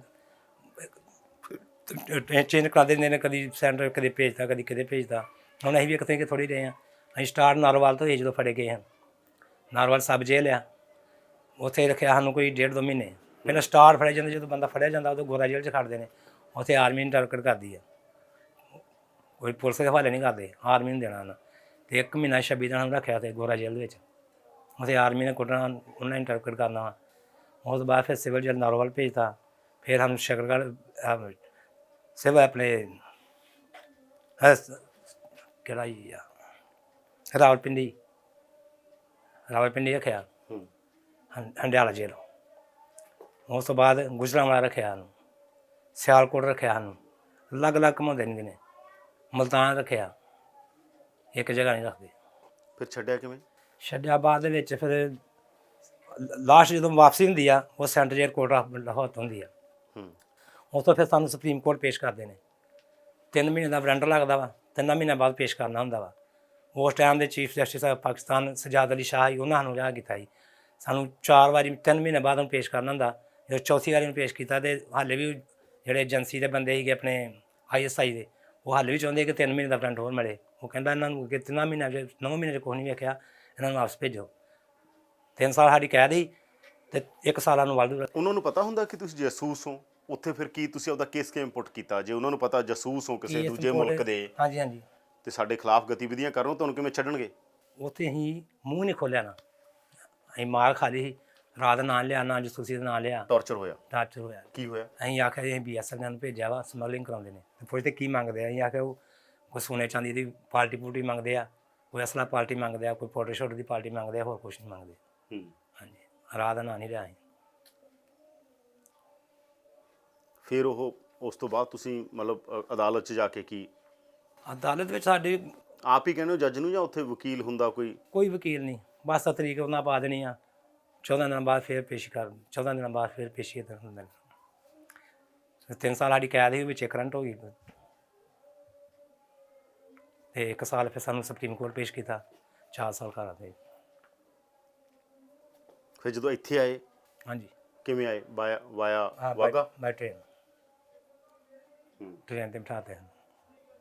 ਚੇਂਜ ਕਰਾ ਦਿੰਦੇ ਨੇ, ਕਦੀ ਸੈਂਟਰ ਕਦੇ ਭੇਜਦਾ, ਕਦੀ ਕਿਤੇ ਭੇਜਦਾ। ਹੁਣ ਅਸੀਂ ਵੀ ਇੱਕ ਕਿ ਥੋੜ੍ਹੀ ਰਹੇ ਹਾਂ। ਅਸੀਂ ਸਟਾਰਟ ਨਾਰੋਵਾਲ ਤੋਂ ਹੀ ਜਦੋਂ ਫੜੇ ਗਏ ਹਾਂ। ਨਾਰੋਵਾਲ ਸਬ ਜੇਲ੍ਹ ਆ, ਉੱਥੇ ਰੱਖਿਆ ਸਾਨੂੰ ਕੋਈ 1.5-2 ਮਹੀਨੇ। ਪਹਿਲਾਂ ਸਟਾਰ ਫੜਿਆ ਜਾਂਦਾ, ਜਦੋਂ ਬੰਦਾ ਫੜਿਆ ਜਾਂਦਾ ਉਦੋਂ ਗੋਰਾ ਜੇਲ੍ਹ 'ਚ ਖੜਦੇ ਨੇ। ਉੱਥੇ ਆਰਮੀ ਨੂੰ ਟਾਰਗੇਟ ਕਰਦੀ ਆ, ਕੋਈ ਪੁਲਿਸ ਦੇ ਹਵਾਲੇ ਨਹੀਂ ਕਰਦੇ, ਆਰਮੀ ਨੂੰ ਦੇਣਾ ਉਹਨਾਂ। ਅਤੇ 1 ਮਹੀਨਾ 26 ਦਿਨ ਸਾਨੂੰ ਰੱਖਿਆ ਤੇ ਗੋਰਾ ਜੇਲ੍ਹ ਦੇ ਵਿੱਚ। ਉੱਥੇ ਆਰਮੀ ਨੇ ਕੁੱਟਣਾ, ਉਹਨਾਂ ਨੇ ਟਾਰਗੇਟ ਕਰਨਾ ਵਾ। ਉਸ ਤੋਂ ਬਾਅਦ ਫਿਰ ਸਿਵਲ ਜੇਲ੍ਹ ਨਾਰੋਵਾਲ ਭੇਜਤਾ। ਫਿਰ ਸਾਨੂੰ ਸ਼ਕਰਗੜ੍ਹ ਸਿਵਲ ਆਪਣੇ ਕਿਹੜਾ ਹੀ ਆ ਰਾਵਲਪਿੰਡੀ ਰੱਖਿਆ, ਹੰਡਿਆਲਾ ਜੇਲ੍ਹ। ਉਸ ਤੋਂ ਬਾਅਦ ਗੁਜਰਾਂਵਾਲਾ ਰੱਖਿਆ ਸਾਨੂੰ, ਸਿਆਲਕੋਟ ਰੱਖਿਆ ਸਾਨੂੰ, ਅਲੱਗ-ਅਲੱਗ ਘੁਮਾਉਂਦੇ ਰਹਿੰਦੇ ਨੇ। ਮੁਲਤਾਨ ਰੱਖਿਆ, ਇੱਕ ਜਗ੍ਹਾ ਨਹੀਂ ਰੱਖਦੇ। ਫਿਰ ਛੱਡਿਆ ਕਿਵੇਂ? ਛੱਡਿਆ ਬਾਅਦ ਦੇ ਵਿੱਚ ਫਿਰ ਲਾਸਟ ਜਦੋਂ ਵਾਪਸੀ ਹੁੰਦੀ ਆ, ਉਹ ਸੈਂਟਰ ਜੇਲ੍ਹ ਕੋਟ ਲਾਹੌਰ ਤੋਂ ਹੁੰਦੀ ਆ। ਉਸ ਤੋਂ ਫਿਰ ਸਾਨੂੰ ਸੁਪਰੀਮ ਕੋਰਟ ਪੇਸ਼ ਕਰਦੇ ਨੇ। 3 ਮਹੀਨੇ ਦਾ ਵਾਰੰਟ ਲੱਗਦਾ ਵਾ, 3 ਮਹੀਨਿਆਂ ਬਾਅਦ ਪੇਸ਼ ਕਰਨਾ ਹੁੰਦਾ ਵਾ। ਉਸ ਟਾਈਮ ਦੇ ਚੀਫ ਜਸਟਿਸ ਪਾਕਿਸਤਾਨ ਸਜਾਦ ਅਲੀ ਸ਼ਾਹ ਸੀ, ਉਹਨਾਂ ਨੂੰ ਰਿਹਾ ਕੀਤਾ ਸੀ। ਸਾਨੂੰ 4 ਵਾਰੀ 3 ਮਹੀਨੇ ਬਾਅਦ ਉਹਨੂੰ ਪੇਸ਼ ਕਰਨਾ ਹੁੰਦਾ। ਜਦੋਂ ਚੌਥੀ ਵਾਰੀ ਨੂੰ ਪੇਸ਼ ਕੀਤਾ ਤੇ ਹਾਲੇ ਵੀ ਜਿਹੜੇ ਏਜੰਸੀ ਦੇ ਬੰਦੇ ਸੀਗੇ ਆਪਣੇ ISI ਦੇ, ਉਹ ਹਾਲੇ ਵੀ ਚਾਹੁੰਦੇ ਕਿ 3 ਮਹੀਨੇ ਦਾ ਵਾਰੰਟ ਹੋਰ ਮਿਲੇ। ਉਹ ਕਹਿੰਦਾ ਇਹਨਾਂ ਨੂੰ ਅੱਗੇ 3 ਮਹੀਨਿਆਂ 'ਚ 9 ਮਹੀਨੇ 'ਚ ਕੁਛ ਨਹੀਂ ਵੇਖਿਆ, ਇਹਨਾਂ ਨੂੰ ਵਾਪਸ ਭੇਜੋ। 3 ਸਾਲ ਸਾਡੀ ਕੈਦ ਸੀ ਅਤੇ 1 ਸਾਲਾਂ ਨੂੰ ਵਾਧੂ। ਉਹਨਾਂ ਨੂੰ ਪਤਾ ਹੁੰਦਾ ਕਿ ਤੁਸੀਂ ਜਾਸੂਸ ਹੋ? ਉੱਥੇ ਫਿਰ ਕੀ ਤੁਸੀਂ ਆਪਦਾ ਕੇਸ ਕਿਵੇਂ ਪੁੱਟ ਕੀਤਾ? ਜੇ ਉਹਨਾਂ ਨੂੰ ਪਤਾ ਜਾਸੂਸ ਹੋ ਕਿਸੇ ਦੂਜੇ ਮੁਲਕ ਦੇ, ਹਾਂਜੀ, ਤੇ ਸਾਡੇ ਖਿਲਾਫ ਗਤੀਵਿਧੀਆਂ ਕਰ ਰਹੇ ਹੋ, ਤੁਹਾਨੂੰ ਕਿਵੇਂ ਛੱਡਣਗੇ? ਉੱਥੇ ਅਸੀਂ ਮੂੰਹ ਨਹੀਂ ਖੋਲ੍ਹਿਆ ਨਾ, ਅਸੀਂ ਮਾਰ ਖਾ ਲਈ ਸੀ। ਰਾਤ ਨਾਂ ਲਿਆ, ਨਾ ਜਾਸੂਸੀ ਦਾ ਨਾਂ ਲਿਆ। ਟਾਰਚਰ ਹੋਇਆ? ਟਾਰਚਰ ਹੋਇਆ। ਕੀ ਹੋਇਆ? ਅਸੀਂ ਆਖਿਆ ਅਸੀਂ BSF ਨੂੰ ਭੇਜਿਆ ਵਾ, ਸਮਗਲਿੰਗ ਕਰਾਉਂਦੇ ਨੇ। ਪੁੱਛਦੇ ਕੀ ਮੰਗਦੇ ਆ? ਅਸੀਂ ਆਖਿਆ ਉਹ ਕੋਈ ਸੋਨੇ ਚਾਂਦੀ ਦੀ ਪਾਰਟੀ ਪੂਰਟੀ ਮੰਗਦੇ ਆ, ਕੋਈ ਅਸਲਾ ਪਾਰਟੀ ਮੰਗਦੇ ਆ, ਕੋਈ ਫੋਟੋ ਸ਼ੋਟ ਦੀ ਪਾਰਟੀ ਮੰਗਦੇ ਆ, ਹੋਰ ਕੁਛ ਨਹੀਂ ਮੰਗਦੇ। ਹਾਂਜੀ, ਰਾਤ ਦਾ ਨਾਂ ਨਹੀਂ ਲਿਆ ਅਸੀਂ। ਫਿਰ ਉਹ ਉਸ ਤੋਂ ਬਾਅਦ ਤੁਸੀਂ ਮਤਲਬ ਅਦਾਲਤ 'ਚ ਜਾ ਕੇ ਕੀ? ਅਦਾਲਤ ਵਿੱਚ ਸਾਡੇ ਆਪ ਹੀ ਕਹਿੰਦੇ ਹੋ ਜੱਜ ਨੂੰ, ਜਾਂ ਉੱਥੇ ਵਕੀਲ ਹੁੰਦਾ ਕੋਈ? ਕੋਈ ਵਕੀਲ ਨਹੀਂ, ਬਸ ਤਰੀਕ ਉਹਨਾਂ ਪਾ ਦੇਣੀ ਆ। 14 ਦਿਨਾਂ ਬਾਅਦ ਫਿਰ ਪੇਸ਼ੀ ਕਰ, 14 ਦਿਨਾਂ ਬਾਅਦ ਫਿਰ ਪੇਸ਼ੀ ਹੁੰਦੇ ਨੇ। 3 ਸਾਲ ਸਾਡੀ ਕੈਦ ਸੀ, ਵਿੱਚ ਕਰੰਟ ਹੋ ਗਈ ਅਤੇ 1 ਸਾਲ ਫਿਰ ਸਾਨੂੰ ਸੁਪਰੀਮ ਕੋਰਟ ਪੇਸ਼ ਕੀਤਾ, 4 ਸਾਲ ਘਰ ਦੇ। ਫਿਰ ਜਦੋਂ ਇੱਥੇ ਆਏ? ਹਾਂਜੀ। ਕਿਵੇਂ ਆਏ? ਵਾਇਆ ਵਾਗਾ? ਬਾਈ ਟ੍ਰੇਨ ਤੇ ਬਿਠਾਤੇ ਹਨ।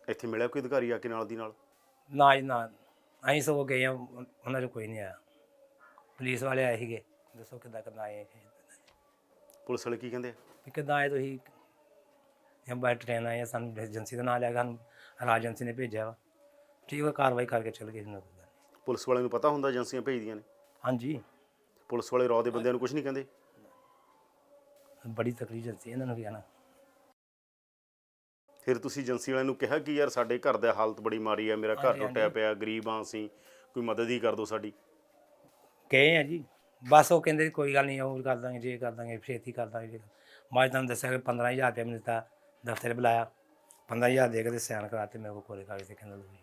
ਇੱਥੇ ਮਿਲਿਆ ਕੋਈ ਅਧਿਕਾਰੀ ਆ ਕੇ ਨਾਲ ਦੀ ਨਾਲ? ਨਾ ਜੀ ਨਾ, ਅਸੀਂ ਸਗੋਂ ਗਏ ਹਾਂ, ਉਹਨਾਂ 'ਚ ਕੋਈ ਨਹੀਂ ਆਇਆ। ਪੁਲਿਸ ਵਾਲੇ ਆਏ ਸੀਗੇ, ਦੱਸੋ ਕਿੱਦਾਂ ਆਏ? ਪੁਲਿਸ ਵਾਲੇ ਕੀ ਕਹਿੰਦੇ? ਵੀ ਕਿੱਦਾਂ ਆਏ ਤੁਸੀਂ? ਬਾਈ ਟ੍ਰੇਨ ਆਏ, ਸਾਨੂੰ ਏਜੰਸੀ ਦਾ ਨਾਂ ਲਿਆ, ਸਾਨੂੰ ਰਾਜ ਏਜੰਸੀ ਨੇ ਭੇਜਿਆ ਵਾ। ਠੀਕ ਹੈ, ਕਾਰਵਾਈ ਕਰਕੇ ਚੱਲ ਗਏ। ਪੁਲਿਸ ਵਾਲਿਆਂ ਨੂੰ ਪਤਾ ਹੁੰਦਾ ਏਜੰਸੀਆਂ ਭੇਜਦੀਆਂ ਨੇ? ਹਾਂਜੀ। ਪੁਲਿਸ ਵਾਲੇ ਰੌ ਦੇ ਬੰਦਿਆਂ ਨੂੰ ਕੁਝ ਨਹੀਂ ਕਹਿੰਦੇ? ਬੜੀ ਤਕੜੀ ਏਜੰਸੀ, ਇਹਨਾਂ ਨੂੰ ਕੀ ਕਹਿਣਾ। ਫਿਰ ਤੁਸੀਂ ਏਜੰਸੀ ਵਾਲਿਆਂ ਨੂੰ ਕਿਹਾ ਕਿ ਯਾਰ ਸਾਡੇ ਘਰ ਦੀ ਹਾਲਤ ਬੜੀ ਮਾੜੀ ਆ, ਮੇਰਾ ਘਰ ਟੁੱਟਿਆ ਪਿਆ, ਗਰੀਬ ਹਾਂ ਅਸੀਂ, ਕੋਈ ਮਦਦ ਹੀ ਕਰ ਦਿਓ ਸਾਡੀ? ਕਹੇ ਆ ਜੀ, ਬਸ ਉਹ ਕਹਿੰਦੇ ਕੋਈ ਗੱਲ ਨਹੀਂ, ਉਹ ਕਰ ਦਾਂਗੇ, ਜੇ ਕਰ ਦਾਂਗੇ, ਛੇਤੀ ਕਰ ਦਾਂਗੇ। ਮੈਂ ਤੁਹਾਨੂੰ ਦੱਸਿਆ ਕਿ 15,000 ਰੁਪਇਆ ਮੈਨੂੰ ਦਿੱਤਾ, ਦਫ਼ਤਰ ਬੁਲਾਇਆ, 15,000 ਦੇ ਕੇ ਤੇ ਸਾਈਨ ਕਰਾਤੇ ਮੇਰੇ ਕੋਲ ਕੋਲੇ ਕਾਗਜ਼ ਤੇ। ਕਹਿੰਦਾ ਤੁਸੀਂ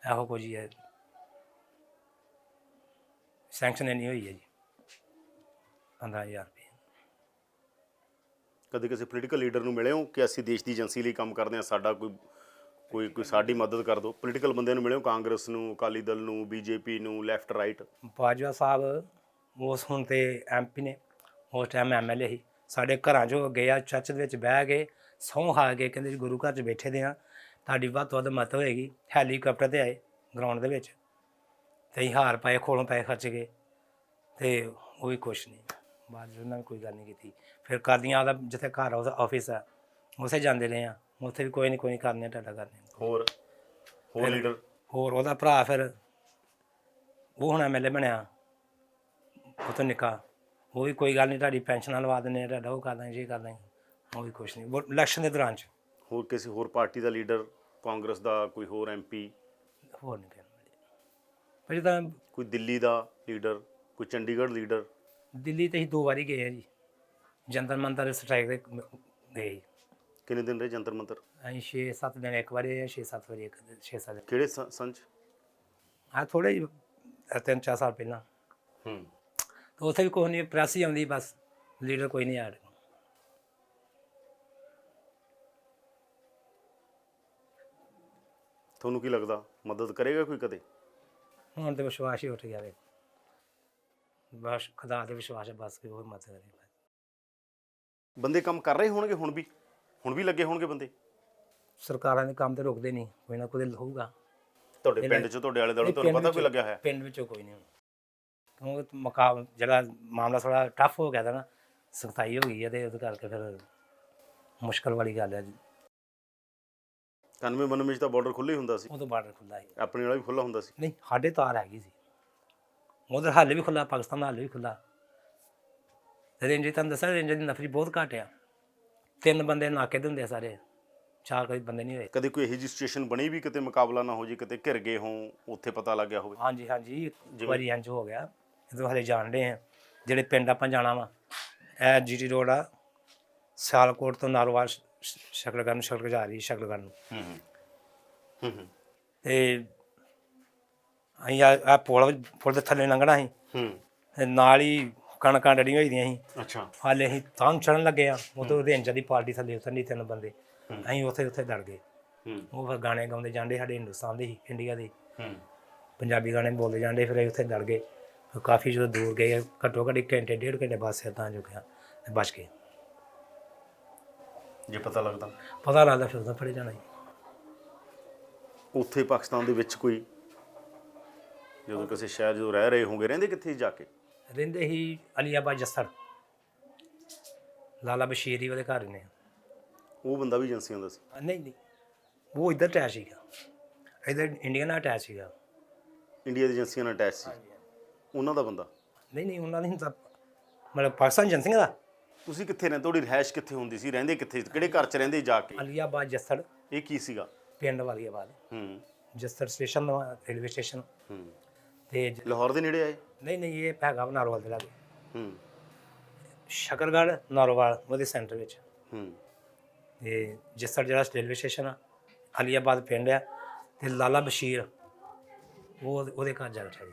ਇਹੋ ਕੁਝ ਹੀ ਹੈ, ਸੈਂਕਸ਼ਨ ਨਹੀਂ ਹੋਈ ਹੈ ਜੀ 15,000 ਰੁਪਏ। ਕਦੇ ਕਿਸੇ ਪੋਲੀਟੀਕਲ ਲੀਡਰ ਨੂੰ ਮਿਲੇ ਹੋ ਕਿ ਅਸੀਂ ਦੇਸ਼ ਦੀ ਏਜੰਸੀ ਲਈ ਕੰਮ ਕਰਦੇ ਹਾਂ, ਸਾਡਾ ਕੋਈ ਸਾਡੀ ਮਦਦ ਕਰ ਦਿਓ? ਪੋਲੀਟੀਕਲ ਬੰਦਿਆਂ ਨੂੰ ਮਿਲੇ ਹੋ? ਕਾਂਗਰਸ ਨੂੰ, ਅਕਾਲੀ ਦਲ ਨੂੰ, BJP ਨੂੰ, ਲੈਫਟ ਰਾਈਟ? ਬਾਜਵਾ ਸਾਹਿਬ ਉਸ ਹੁਣ ਤੇ MP ਨੇ, ਉਸ ਟਾਈਮ MLA ਸੀ। ਸਾਡੇ ਘਰਾਂ 'ਚੋਂ ਗਏ ਆ, ਚਰਚ ਦੇ ਵਿੱਚ ਬਹਿ ਕੇ ਸਹੁੰ ਖਾ ਕੇ ਕਹਿੰਦੇ ਗੁਰੂ ਘਰ 'ਚ ਬੈਠੇ ਦੇ ਹਾਂ, ਤੁਹਾਡੀ ਵੱਧ ਤੋਂ ਵੱਧ ਮਦਦ ਹੋਏਗੀ। ਹੈਲੀਕਾਪਟਰ 'ਤੇ ਆਏ ਗਰਾਊਂਡ ਦੇ ਵਿੱਚ, ਅਤੇ ਅਸੀਂ ਹਾਰ ਪਾਏ, ਕੋਲੋਂ ਪੈਸੇ ਖਰਚ ਗਏ, ਅਤੇ ਉਹ ਵੀ ਕੁਛ ਨਹੀਂ। ਬਾਅਦ ਵਿੱਚ ਉਹਨਾਂ ਨੇ ਕੋਈ ਗੱਲ ਨਹੀਂ ਕੀਤੀ। ਫਿਰ ਕਰਦੀਆਂ ਉਹਦਾ ਜਿੱਥੇ ਘਰ ਉਹਦਾ ਆਫਿਸ ਆ, ਉੱਥੇ ਜਾਂਦੇ ਰਹੇ ਹਾਂ, ਉੱਥੇ ਵੀ ਕੋਈ ਨਹੀਂ ਕਰਨੇ ਤੁਹਾਡਾ ਕਰਨੇ। ਹੋਰ ਲੀਡਰ? ਹੋਰ ਉਹਦਾ ਭਰਾ ਫਿਰ ਉਹ ਹੁਣ MLA ਬਣਿਆ, ਉਹ ਤੋਂ ਨਿੱਕਾ, ਉਹ ਵੀ ਕੋਈ ਗੱਲ ਨਹੀਂ ਤੁਹਾਡੀ ਪੈਨਸ਼ਨਾਂ ਲਵਾ ਦਿੰਦੇ ਆ, ਤੁਹਾਡਾ ਉਹ ਕਰ ਦਾਂਗੇ, ਜੀ ਕਰ ਦਾਂਗੇ, ਉਹ ਵੀ ਕੁਛ ਨਹੀਂ ਇਲੈਕਸ਼ਨ ਦੇ ਦੌਰਾਨ 'ਚ। ਹੋਰ ਕਿਸੇ ਹੋਰ ਪਾਰਟੀ ਦਾ ਲੀਡਰ, ਕਾਂਗਰਸ ਦਾ ਕੋਈ ਹੋਰ MP? ਹੋਰ ਨਹੀਂ ਪੈਣ ਪਰ ਜਿੱਦਾਂ ਕੋਈ ਦਿੱਲੀ ਦਾ ਲੀਡਰ, ਕੋਈ ਚੰਡੀਗੜ੍ਹ ਲੀਡਰ? ਦਿੱਲੀ ਤੇ ਅਸੀਂ 2 ਵਾਰੀ ਗਏ ਆ ਜੀ, ਜੰਤਰ ਮੰਤਰ ਸਟ੍ਰਾਈਕ ਦੇ ਗਏ ਜੀ। ਕਿੰਨੇ ਦਿਨ ਰਹੇ ਜੰਤਰ ਮੰਤਰ? ਅਸੀਂ 6-7 ਦਿਨ ਇੱਕ ਵਾਰੀ, 6-7 ਵਾਰੀ, 6-7 ਦਿਨ। ਕਿਹੜੇ ਸੰਚ? ਹਾਂ ਥੋੜ੍ਹੇ ਜਿਹੇ 3-4 ਸਾਲ ਪਹਿਲਾਂ। ਤਾਂ ਉੱਥੇ ਵੀ ਕੁਛ ਨਹੀਂ, ਪ੍ਰੈਸ ਹੀ ਆਉਂਦੀ ਬਸ, ਲੀਡਰ ਕੋਈ ਨਹੀਂ ਆਇਆ। ਤੁਹਾਨੂੰ ਕੀ ਲੱਗਦਾ ਮਦਦ ਕਰੇਗਾ ਕੋਈ ਕਦੇ? ਹੁਣ ਤਾਂ ਵਿਸ਼ਵਾਸ ਹੀ ਉੱਠ ਗਿਆ ਵੇ, ਬਸ ਖੁਦਾ ਤੇ ਵਿਸ਼ਵਾਸ ਹੈ ਬਸ, ਕਿ ਉਹ ਮਦਦ ਕਰੇ। ਬੰਦੇ ਕੰਮ ਕਰ ਰਹੇ ਹੋਣਗੇ ਹੁਣ ਵੀ ਲੱਗੇ ਹੋਣਗੇ ਬੰਦੇ? ਸਰਕਾਰਾਂ ਦੇ ਕੰਮ ਤੇ ਰੁਕਦੇ ਨਹੀਂ, ਕੋਈ ਨਾ ਕੋਈ ਹੋਊਗਾ। ਤੁਹਾਡੇ ਪਿੰਡ 'ਚ, ਤੁਹਾਡੇ ਆਲੇ ਦੁਆਲੇ ਤੁਹਾਨੂੰ ਪਤਾ ਕੋਈ ਲੱਗਿਆ ਹੋਇਆ? ਪਿੰਡ ਵਿੱਚੋਂ ਕੋਈ ਨਹੀਂ, ਕਿਉਂਕਿ ਜਿਹੜਾ ਮਾਮਲਾ ਥੋੜ੍ਹਾ ਟਫ ਹੋ ਗਿਆ ਦਾ ਨਾ, ਸਖਤਾਈ ਹੋ ਗਈ ਹੈ, ਅਤੇ ਉਹਦੇ ਕਰਕੇ ਫਿਰ ਮੁਸ਼ਕਲ ਵਾਲੀ ਗੱਲ ਹੈ ਜੀ। 91-92 'ਚ ਤਾਂ ਬਾਰਡਰ ਖੁੱਲ੍ਹਾ ਹੀ ਹੁੰਦਾ ਸੀ। ਉਦੋਂ ਬਾਰਡਰ ਖੁੱਲ੍ਹਾ ਸੀ, ਆਪਣੇ ਵਾਲਾ ਵੀ ਖੁੱਲ੍ਹਾ ਹੁੰਦਾ ਸੀ? ਨਹੀਂ ਸਾਡੇ ਤਾਰ ਹੈਗੀ ਸੀ, ਉਧਰ ਹਾਲੇ ਵੀ ਖੁੱਲ੍ਹਾ, ਪਾਕਿਸਤਾਨ ਦਾ ਹਾਲੇ ਵੀ ਖੁੱਲ੍ਹਾ। ਰੇਂਜ ਤੁਹਾਨੂੰ ਦੱਸਿਆ, ਰੇਂਜ ਦੀ ਨਫਰੀ ਬਹੁਤ ਘੱਟ ਆ, 3 ਬੰਦੇ ਨਾਕੇ ਦੇ ਹੁੰਦੇ ਆ ਸਾਰੇ, 4 ਕਦੇ ਬੰਦੇ ਨਹੀਂ ਹੋਏ। ਕਦੇ ਕੋਈ ਇਹੋ ਜਿਹੀ ਸਿਚੁਏਸ਼ਨ ਬਣੀ ਵੀ ਕਿਤੇ ਮੁਕਾਬਲਾ ਨਾ ਹੋ ਜੇ, ਕਿਤੇ ਘਿਰ ਗਏ ਹੋ, ਉੱਥੇ ਪਤਾ ਲੱਗ ਗਿਆ ਹੋਵੇ? ਹਾਂਜੀ ਹਾਂਜੀ, ਇੱਕ ਵਾਰੀ ਇੰਝ ਹੋ ਗਿਆ, ਜਦੋਂ ਹਾਲੇ ਜਾਣਦੇ ਆ ਜਿਹੜੇ ਪਿੰਡ ਆਪਾਂ ਜਾਣਾ ਵਾ, ਇਹ GT ਰੋਡ ਆ, ਸਿਆਲਕੋਟ ਤੋਂ ਨਾਰੋਵਾਲ ਸ਼ਕਲਗੜ੍ਹ ਜਾ ਰਹੀ, ਸ਼ਕਲਗੜ੍ਹ ਨੂੰ। ਅਤੇ ਅਸੀਂ ਆ ਪੁਲ ਦੇ ਥੱਲੇ ਲੰਘਣਾ ਸੀ, ਤੇ ਨਾਲ ਹੀ ਕਣਕਾਂ ਡੜੀਆਂ ਹੋਈ ਦੀਆਂ ਸੀ। ਅੱਛਾ। ਹਾਲੇ ਅਸੀਂ ਤਾਂ ਚੜ੍ਹਨ ਲੱਗੇ ਆ, ਉਦੋਂ ਰੇਂਜਾਂ ਦੀ ਪਾਰਟੀ ਥੱਲੇ ਉਤਰਨੀ 3 ਬੰਦੇ, ਅਸੀਂ ਉੱਥੇ ਡਰ ਗਏ। ਉਹ ਫਿਰ ਗਾਣੇ ਗਾਉਂਦੇ ਜਾਂਦੇ, ਸਾਡੇ ਹਿੰਦੁਸਤਾਨ ਦੇ ਸੀ, ਇੰਡੀਆ ਦੇ ਪੰਜਾਬੀ ਗਾਣੇ ਬੋਲਦੇ ਜਾਂਦੇ, ਫਿਰ ਅਸੀਂ ਉੱਥੇ ਡਰ ਗਏ। ਕਾਫੀ ਜਦੋਂ ਦੂਰ ਗਏ, ਘੱਟੋ ਘੱਟ 1 ਘੰਟੇ 1.5 ਘੰਟੇ ਬਾਅਦ ਸਿਰ ਤਾਂ ਚੁੱਕਿਆ ਅਤੇ ਬਚ ਗਏ। ਜੇ ਪਤਾ ਲੱਗਦਾ ਫਿਰ ਉਦੋਂ ਫੜੇ ਜਾਣਾ ਜੀ। ਉੱਥੇ ਪਾਕਿਸਤਾਨ ਦੇ ਵਿੱਚ ਕੋਈ, ਜਦੋਂ ਕਿਸੇ ਸ਼ਹਿਰ ਜਦੋਂ ਰਹਿ ਰਹੇ ਹੋਗੇ, ਰਹਿੰਦੇ ਕਿੱਥੇ ਜਾ ਕੇ? ਰਹਿੰਦੇ ਹੀ ਅਲੀਆਬਾਦ ਜੱਸੜ, ਲਾਲਾ ਬਸ਼ੀਰ ਹੀ ਉਹਦੇ ਘਰ ਨੇ। ਉਹ ਬੰਦਾ ਵੀ ਏਜੰਸੀਆਂ ਦਾ ਸੀ? ਨਹੀਂ, ਉਹ ਇੱਧਰ ਅਟੈਚ ਸੀਗਾ, ਇੱਧਰ ਇੰਡੀਆ ਨਾਲ ਅਟੈਚ ਸੀਗਾ। ਇੰਡੀਆ ਦੀ ਏਜੰਸੀਆਂ ਨਾਲ ਅਟੈਚ ਸੀ ਉਹਨਾਂ ਦਾ ਬੰਦਾ? ਨਹੀਂ ਉਹਨਾਂ ਦੀ ਤਾਂ ਮਤਲਬ ਪਾਕਿਸਤਾਨ ਏਜੰਸੀਆਂ ਦਾ। ਤੁਸੀਂ ਕਿੱਥੇ ਰਹਿੰਦੇ? ਤੁਹਾਡੀ ਰਿਹਾਇਸ਼ ਕਿੱਥੇ ਹੁੰਦੀ ਸੀ? ਰਹਿੰਦੇ ਕਿੱਥੇ? ਕਿਹੜੇ ਘਰ 'ਚ ਰਹਿੰਦੇ ਜਾ ਕੇ? ਅਲੀਆਬਾਦ ਜੱਸੜ। ਇਹ ਕੀ ਸੀਗਾ? ਪਿੰਡ Waliabad. Jassar station, railway station. ਤੇ ਲਾਹੌਰ ਦੇ ਨੇੜੇ ਆਏ? ਨਹੀਂ, ਇਹ ਹੈਗਾ ਨਾਰੋਵਾਲ ਦੇ ਲਾਗੇ, ਸ਼ਕਰਗੜ੍ਹ ਨਾਰੋਵਾਲ ਉਹਦੇ ਸੈਂਟਰ ਵਿੱਚ। ਤੇ ਜੱਸੜ ਜਿਹੜਾ ਰੇਲਵੇ ਸਟੇਸ਼ਨ ਆ, ਅਲੀਆਬਾਦ ਪਿੰਡ ਆ, ਤੇ ਲਾਲਾ ਬਸ਼ੀਰ ਉਹਦੇ ਘਰ ਜਾ ਕੇ ਠਹਿਰੀ।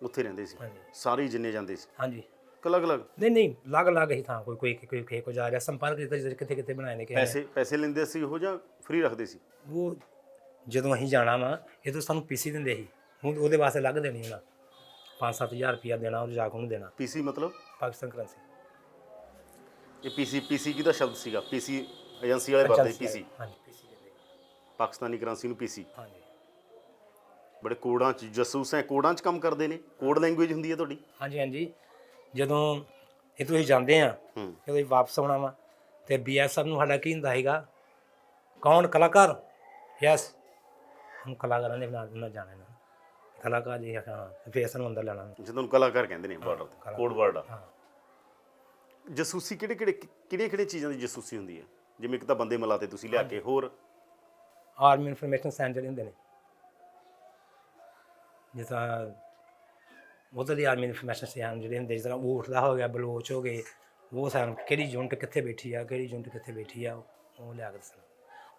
ਉੱਥੇ ਰਹਿੰਦੇ ਸੀ ਹਾਂਜੀ। ਸਾਰੇ ਜਿੰਨੇ ਜਾਂਦੇ ਸੀ? ਹਾਂਜੀ। ਅਲੱਗ-ਅਲੱਗ? ਨਹੀਂ, ਅਲੱਗ ਹੀ ਥਾਂ, ਕੋਈ ਕਿਸੇ ਕੋ ਜਾ ਰਿਹਾ, ਸੰਪਰਕ ਕਿੱਥੇ ਬਣਾਏ ਨੇ। ਪੈਸੇ ਲੈਂਦੇ ਸੀ ਉਹ ਜਾਂ ਫ੍ਰੀ ਰੱਖਦੇ ਸੀ? ਉਹ ਜਦੋਂ ਅਸੀਂ ਜਾਣਾ ਵਾ, ਇਹ ਤੋਂ ਸਾਨੂੰ PC ਦਿੰਦੇ ਸੀ, ਹੁਣ ਉਹਦੇ ਵਾਸਤੇ ਅਲੱਗ ਦੇਣੀ ਉਹਨਾਂ 5-7 ਹਜ਼ਾਰ ਰੁਪਇਆ ਦੇਣਾ, ਉਹ ਜਾ ਕੇ ਉਹਨੂੰ ਦੇਣਾ। PC ਮਤਲਬ? ਪਾਕਿਸਤਾਨ ਕਰੰਸੀ। ਇਹ PC ਕਿਹਦਾ ਸ਼ਬਦ ਸੀਗਾ? PC ਏਜੰਸੀ ਵਾਲੇ ਵਰਤਦੇ PC? ਹਾਂਜੀ, PC ਦਿੰਦੇ ਪਾਕਿਸਤਾਨੀ ਕਰੰਸੀ ਨੂੰ PC? ਹਾਂਜੀ। ਬੜੇ ਕੋਡਾਂ 'ਚ ਜਾਸੂਸ ਹੈ, ਕੋਡਾਂ 'ਚ ਕੰਮ ਕਰਦੇ ਨੇ? ਕੋਡ ਲੈਂਗੁਏਜ ਹੁੰਦੀ ਹੈ ਤੁਹਾਡੀ? ਹਾਂਜੀ। ਜਦੋਂ ਇਹ ਤੋਂ ਅਸੀਂ ਜਾਂਦੇ ਹਾਂ, ਜਦੋਂ ਵਾਪਸ ਆਉਣਾ ਵਾ, ਅਤੇ BSF ਨੂੰ ਸਾਡਾ ਕੀ ਹੁੰਦਾ ਸੀਗਾ, ਕੌਣ ਕਲਾਕਾਰ? ਯੈਸ, ਹੁਣ ਕਲਾਕਾਰਾਂ ਦੇ ਨਾਲ ਜਾਣਾ ਨਾ, ਕਲਾਕਾਰ ਜੀ। ਹਾਂ, ਫਿਰ ਸਾਨੂੰ ਅੰਦਰ ਲੈਣਾ। ਜਦੋਂ ਕਲਾਕਾਰ ਕਹਿੰਦੇ ਨੇ ਬਾਰਡਰ ਤੇ, ਕੋਡ ਵਰਡ ਆ। ਜਾਸੂਸੀ ਕਿਹੜੀਆਂ ਚੀਜ਼ਾਂ ਦੀ ਜਾਸੂਸੀ ਹੁੰਦੀ ਹੈ? ਜਿਵੇਂ ਇੱਕ ਤਾਂ ਬੰਦੇ ਮਿਲਾਤੇ ਤੁਸੀਂ ਲਿਆ ਕੇ, ਹੋਰ? ਆਰਮੀ ਇਨਫੋਰਮੇਸ਼ਨ ਸੈਂਟਰ ਹੁੰਦੇ ਨੇ, ਜਿਸ ਤਰ੍ਹਾਂ ਉੱਧਰ ਦੀ ਆਰਮੀ ਇਨਫੋਰਮੇਸ਼ਨ ਸੈਂਟਰ ਜਿਹੜੇ ਹੁੰਦੇ, ਜਿਸ ਤਰ੍ਹਾਂ ਊਠ ਦਾ ਹੋ ਗਿਆ, ਬਲੋਚ ਹੋ ਗਏ, ਉਹ ਸਾਨੂੰ ਕਿਹੜੀ ਯੂਨਿਟ ਕਿੱਥੇ ਬੈਠੀ ਆ, ਉਹ ਲਿਆ ਕੇ ਦੱਸਣਾ।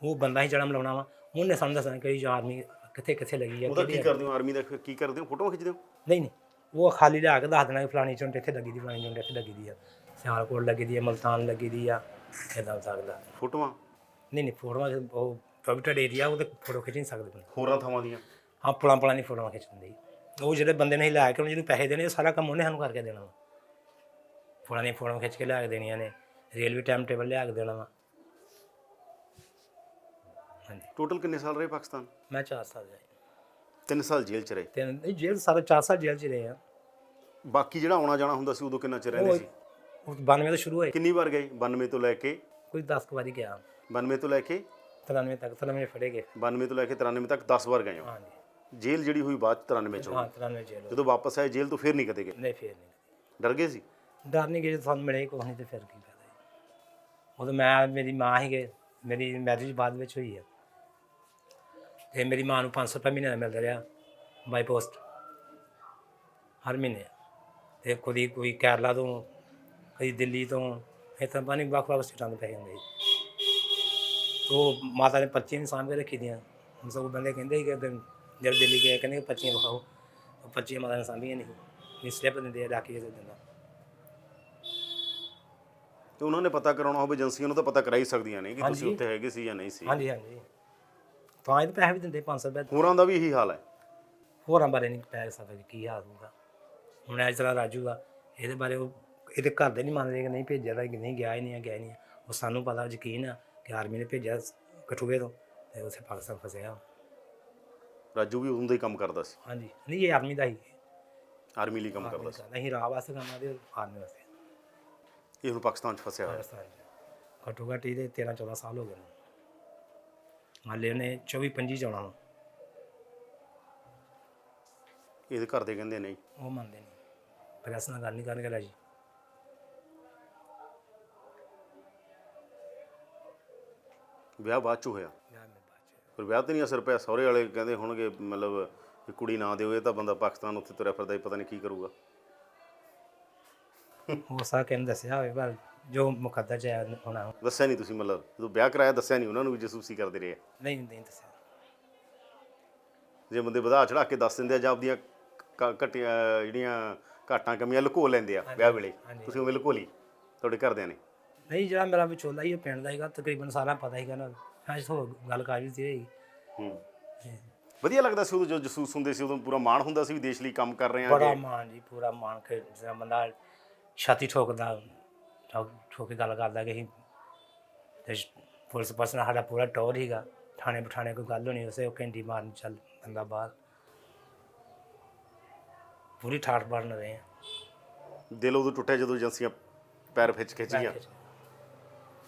ਉਹ ਬੰਦਾ ਹੀ ਜਿਹੜਾ ਮਿਲਾਉਣਾ ਵਾ, ਉਹਨੇ ਸਾਨੂੰ ਦੱਸਣਾ ਕਿਹੜੀ ਆਰਮੀ ਕਿੱਥੇ ਲੱਗੀ ਆ। ਉਹਦਾ ਕੀ ਕਰਦੇ ਹੋ? ਆਰਮੀ ਦਾ ਕੀ ਕਰਦੇ ਹੋ? ਫੋਟੋਆਂ ਖਿੱਚਦੇ ਹੋ? ਨਹੀਂ, ਉਹ ਖਾਲੀ ਲਿਆ ਕੇ ਦੱਸ ਦੇਣਾ ਕਿ ਫਲਾਣੀ ਯੂਨਿਟ ਇੱਥੇ ਲੱਗੀ ਦੀ, ਫਲਾਣੀ ਯੂਨਿਟ ਇੱਥੇ ਲੱਗੀ ਦੀ ਆ, ਸਿਆਲਕੋਟ ਲੱਗੀ ਦੀ ਆ, ਮੁਲਤਾਨ ਲੱਗੀ ਦੀ ਆ, ਇੱਦਾਂ ਹੋ ਸਕਦਾ। ਫੋਟੋਆਂ? ਨਹੀਂ, ਫੋਟੋਆਂ ਉਹ ਪ੍ਰੋਟੈਕਟਡ ਏਰੀਆ, ਉਹਦੇ ਫੋਟੋ ਖਿੱਚ ਨਹੀਂ ਸਕਦੇ। ਹੋਰਾਂ ਥਾਵਾਂ ਦੀਆਂ? ਹਾਂ, ਪੁਲਾਂ ਦੀ ਫੋਟੋਆਂ ਖਿੱਚਣ। ਉਹ ਜਿਹੜੇ ਬੰਦੇ ਨੇ ਲੈ ਕੇ ਉਹਨੂੰ ਜਿਹਨੂੰ ਪੈਸੇ ਦੇਣੇ, ਉਹ ਸਾਰਾ ਕੰਮ ਉਹਨੇ ਸਾਨੂੰ ਕਰਕੇ ਦੇਣਾ ਵਾ। ਪੁਲਾਂ ਦੀਆਂ ਫੋਟੋਆਂ ਖਿੱਚ ਕੇ ਲਿਆ ਕੇ ਦੇਣੀਆਂ ਨੇ, ਰੇਲਵੇ ਟਾਈਮ ਟੇਬਲ ਲਿਆ ਕੇ ਦੇਣਾ ਵਾ। ਹਾਂਜੀ। ਟੋਟਲ ਕਿੰਨੇ ਸਾਲ ਰਹੇ ਪਾਕਿਸਤਾਨ? ਮੈਂ 4 ਸਾਲ ਰਹੇ। 3 ਸਾਲ ਜੇਲ੍ਹ 'ਚ ਰਹੇ? ਜੇਲ੍ਹ ਸਾਰੇ 4 ਸਾਲ ਜੇਲ੍ਹ 'ਚ ਰਹੇ ਆ। ਬਾਕੀ ਜਿਹੜਾ ਆਉਣਾ ਜਾਣਾ ਹੁੰਦਾ ਸੀ, ਉਦੋਂ ਕਿੰਨਾ ਚਿਰ ਰਹਿੰਦੇ ਸੀ? 92 ਤੋਂ ਸ਼ੁਰੂ ਹੋਏ। ਕਿੰਨੀ ਵਾਰ ਗਏ 92 ਤੋਂ ਲੈ ਕੇ? ਕੋਈ 10 ਵਾਰੀ ਗਿਆ। 92 ਤੋਂ ਲੈ ਕੇ 93 ਤੱਕ, 93 ਫੜੇ ਗਏ। 92 ਤੋਂ ਲੈ ਕੇ 93 ਤੱਕ 10 ਵਾਰ ਗਏ ਹੋ? ਹਾਂਜੀ। ਜੇਲ੍ਹ ਜਿਹੜੀ ਹੋਈ ਬਾਅਦ 'ਚ 93 ਚ ਹਾਂ ਹੋਈ। 93 ਜੇਲ੍ਹ ਹੋਈ। ਜਦੋਂ ਵਾਪਸ ਆਏ ਜੇਲ੍ਹ ਤੋਂ ਫਿਰ ਨਹੀਂ ਕਦੇ ਗਏ? ਨਹੀਂ ਫਿਰ ਨਹੀਂ, ਡਰ ਗਏ ਸੀ? ਡਰ ਨਹੀਂ, ਕਿ ਜੇ ਸਾਨੂੰ ਮਿਲੇ ਕੁਛ ਨਹੀਂ ਤੇ ਫਿਰ ਕੀ ਫਾਇਦਾ ਜੀ। ਉਦੋਂ ਮੈਂ, ਮੇਰੀ ਮਾਂ ਸੀਗੇ, ਮੇਰੀ ਮੈਰਿਜ ਬਾਅਦ ਵਿੱਚ ਹੋਈ ਹੈ, ਅਤੇ ਮੇਰੀ ਮਾਂ ਨੂੰ 500 ਰੁਪਏ ਮਹੀਨੇ ਦਾ ਮਿਲਦਾ ਰਿਹਾ ਬਾਈ ਪੋਸਟ ਹਰ ਮਹੀਨੇ, ਅਤੇ ਕਦੀ ਕੋਈ ਕੇਰਲਾ ਤੋਂ, ਕਦੀ ਦਿੱਲੀ ਤੋਂ, ਇੱਥੇ ਪਤਾ ਨਹੀਂ ਵੱਖ-ਵੱਖ ਸਟੇਟਾਂ ਤੋਂ ਪੈਸੇ ਆਉਂਦੇ ਸੀ। ਉਹ ਮਾਤਾ ਨੇ ਪਰਚੀਆਂ ਵੀ ਸਾਂਭ ਕੇ ਰੱਖੀ ਦੀਆਂ। ਹੁਣ ਸਗੋਂ ਬੰਦੇ ਕਹਿੰਦੇ ਸੀ ਕਿ ਜਦ ਦਿੱਲੀ ਗਏ ਕਹਿੰਦੇ ਪਰਚੀਆਂ ਵਿਖਾਓ, ਉਹ ਪਰਚੀਆਂ ਮਾਤਾ ਨੇ ਸਾਂਭੀਆਂ ਨਹੀਂ ਸਲਿੱਪ ਦਿੰਦੇ ਆ ਡਾਕੀ ਕਿਸੇ ਦਿੰਦਾ। ਤੇ ਉਹਨਾਂ ਨੇ ਪਤਾ ਕਰਾਉਣਾ ਹੋਵੇ, ਏਜੰਸੀਆਂ ਨੂੰ ਤਾਂ ਪਤਾ ਕਰਾ ਹੀ ਸਕਦੀਆਂ ਨੇ ਕਿ ਤੁਸੀਂ ਹਾਂਜੀ। ਉੱਥੇ ਹੈਗੇ ਸੀ ਜਾਂ ਨਹੀਂ ਸੀ। ਹਾਂਜੀ ਹਾਂਜੀ, ਤਾਂ ਇਹ ਪੈਸੇ ਵੀ ਦਿੰਦੇ 500 ਰੁਪਏ। ਹੋਰਾਂ ਦਾ ਵੀ ਇਹੀ ਹਾਲ ਹੈ? ਹੋਰਾਂ ਬਾਰੇ ਨਹੀਂ ਪੈ ਸਕਦਾ ਜੀ ਕੀ ਹਾਲ ਹੋਊਗਾ। ਹੁਣ ਇਸ ਤਰ੍ਹਾਂ ਰਾਜੂ ਆ, ਇਹਦੇ ਬਾਰੇ ਉਹ ਇਹਦੇ ਘਰ ਦੇ ਨਹੀਂ ਮੰਨਦੇ ਕਿ ਨਹੀਂ ਭੇਜਿਆ ਤਾਂ ਕਿ ਨਹੀਂ, ਗਿਆ ਹੀ ਨਹੀਂ ਆ, ਗਿਆ ਹੀ ਨਹੀਂ ਆ। ਉਹ ਸਾਨੂੰ ਪਤਾ ਯਕੀਨ ਆ ਕਿ ਆਰਮੀ ਨੇ ਭੇਜਿਆ ਕਠੂਏ ਤੋਂ, ਅਤੇ ਉੱਥੇ ਪਾਕਿਸਤਾਨ ਫਸਿਆ। ਰਾਜੂ ਵੀ ਉਦੋਂ ਦਾ ਹੀ ਕੰਮ ਕਰਦਾ ਸੀ? ਹਾਂਜੀ, ਨਹੀਂ ਇਹ ਆਰਮੀ ਦਾ ਹੀ, ਆਰਮੀ ਲਈ ਕੰਮ ਕਰਦਾ ਸੀ। ਨਹੀਂ ਰਾਹ ਵਾਸਤੇ ਕਰਨਾ ਤੇ ਆਰਮੀ ਵਾਸਤੇ। ਇਹ ਹੁਣ ਪਾਕਿਸਤਾਨ 'ਚ ਫਸਿਆ ਹੋਇਆ? ਪਾਕਿਸਤਾਨ 'ਚ ਘੱਟੋ ਘੱਟ ਇਹਦੇ 13-14 ਸਾਲ ਹੋ ਗਏ ਨੇ। ਹਾਲੇ ਉਹਨੇ 24-25 ਚ ਆਉਣਾ ਵਾ। ਇਹਦੇ ਘਰ ਦੇ ਕਹਿੰਦੇ ਨਹੀਂ? ਉਹ ਮੰਨਦੇ ਨਹੀਂ, ਪ੍ਰੈਸ ਨਾਲ ਗੱਲ ਨਹੀਂ ਕਰਨਗੇ ਰਾਜੀ। ਵਿਆਹ ਬਾਅਦ 'ਚ ਹੋਇਆ? ਵਿਆਹ ਮੇਰੇ ਬਾਅਦ 'ਚ। ਪਰ ਵਿਆਹ ਤੇ ਨਹੀਂ ਅਸਰ ਪਿਆ? ਸਹੁਰੇ ਵਾਲੇ ਕਹਿੰਦੇ ਹੋਣਗੇ ਮਤਲਬ ਵੀ ਕੁੜੀ ਨਾ ਦਿਓ, ਇਹ ਤਾਂ ਬੰਦਾ ਪਾਕਿਸਤਾਨ ਉੱਥੇ ਤੁਰਿਆ ਫਿਰਦਾ ਹੀ, ਪਤਾ ਨਹੀਂ ਕੀ ਕਰੂਗਾ। ਹੋ ਸਕਦਾ ਕਿ ਦੱਸਿਆ ਹੋਵੇ, ਪਰ ਜੋ ਮੁਕੱਦਰ 'ਚ ਹੈ ਹੋਣਾ। ਦੱਸਿਆ ਨਹੀਂ ਤੁਸੀਂ? ਮਤਲਬ ਜਦੋਂ ਵਿਆਹ ਕਰਾਇਆ ਦੱਸਿਆ ਨਹੀਂ ਉਹਨਾਂ ਨੂੰ ਵੀ ਜਸੂਸੀ ਕਰਦੇ ਰਹੇ? ਨਹੀਂ ਨਹੀਂ ਦੱਸਿਆ। ਜੇ ਬੰਦੇ ਵਧਾ ਚੜਾ ਕੇ ਦੱਸ ਦਿੰਦੇ ਆ ਜਾਂ ਆਪਦੀਆਂ ਘਟੀਆਂ ਜਿਹੜੀਆਂ ਘਾਟਾਂ ਕਮੀਆਂ ਲੁਕੋ ਲੈਂਦੇ ਆ ਵਿਆਹ ਵੇਲੇ, ਤੁਸੀਂ ਉਵੇਂ ਲੁਕੋ ਲਈ ਤੁਹਾਡੇ ਘਰਦਿਆਂ ਨੇ? ਨਹੀਂ, ਜਿਹੜਾ ਮੇਰਾ ਵਿਚੋਲਾ ਹੀ ਉਹ ਪਿੰਡ ਦਾ ਸੀਗਾ, ਤਕਰੀਬਨ ਸਾਰਾ ਪਤਾ ਸੀਗਾ ਨਾ। ਹਾਂ ਹੋਰ ਗੱਲ ਕਰ ਵੀ ਸੀ। ਵਧੀਆ ਲੱਗਦਾ ਸੀ ਉਦੋਂ ਜਦੋਂ ਜਸੂਸ ਹੁੰਦੇ ਸੀ, ਉਦੋਂ ਪੂਰਾ ਮਾਣ ਹੁੰਦਾ ਸੀ ਵੀ ਦੇਸ਼ ਲਈ ਕੰਮ ਕਰ ਰਹੇ ਬੜਾ ਹਾਂ? ਮਾਣ ਜੀ, ਪੂਰਾ ਮਾਣ ਕੇ ਜਿਹੜਾ ਬੰਦਾ ਛਾਤੀ ਠੋਕਦਾ, ਠੋਕ ਕੇ ਗੱਲ ਕਰਦਾ ਕਿ ਅਸੀਂ ਪੁਲਿਸ ਪਰਸਨ, ਸਾਡਾ ਪੂਰਾ ਟੌਰ ਸੀਗਾ। ਥਾਣੇ ਬਿਠਾਣੇ ਕੋਈ ਗੱਲ ਹੋਣੀ, ਉਸੇ ਉਹ ਘੰਟੀ ਮਾਰਨ ਚੱਲ ਬੰਦਾ ਬਾਹਰ। ਪੂਰੀ ਠਾਠ ਬਣ ਰਹੇ ਆ। ਦਿਲ ਉਦੋਂ ਟੁੱਟਿਆ ਜਦੋਂ ਏਜੰਸੀਆਂ ਪੈਰ ਖਿੱਚ ਗਈਆਂ?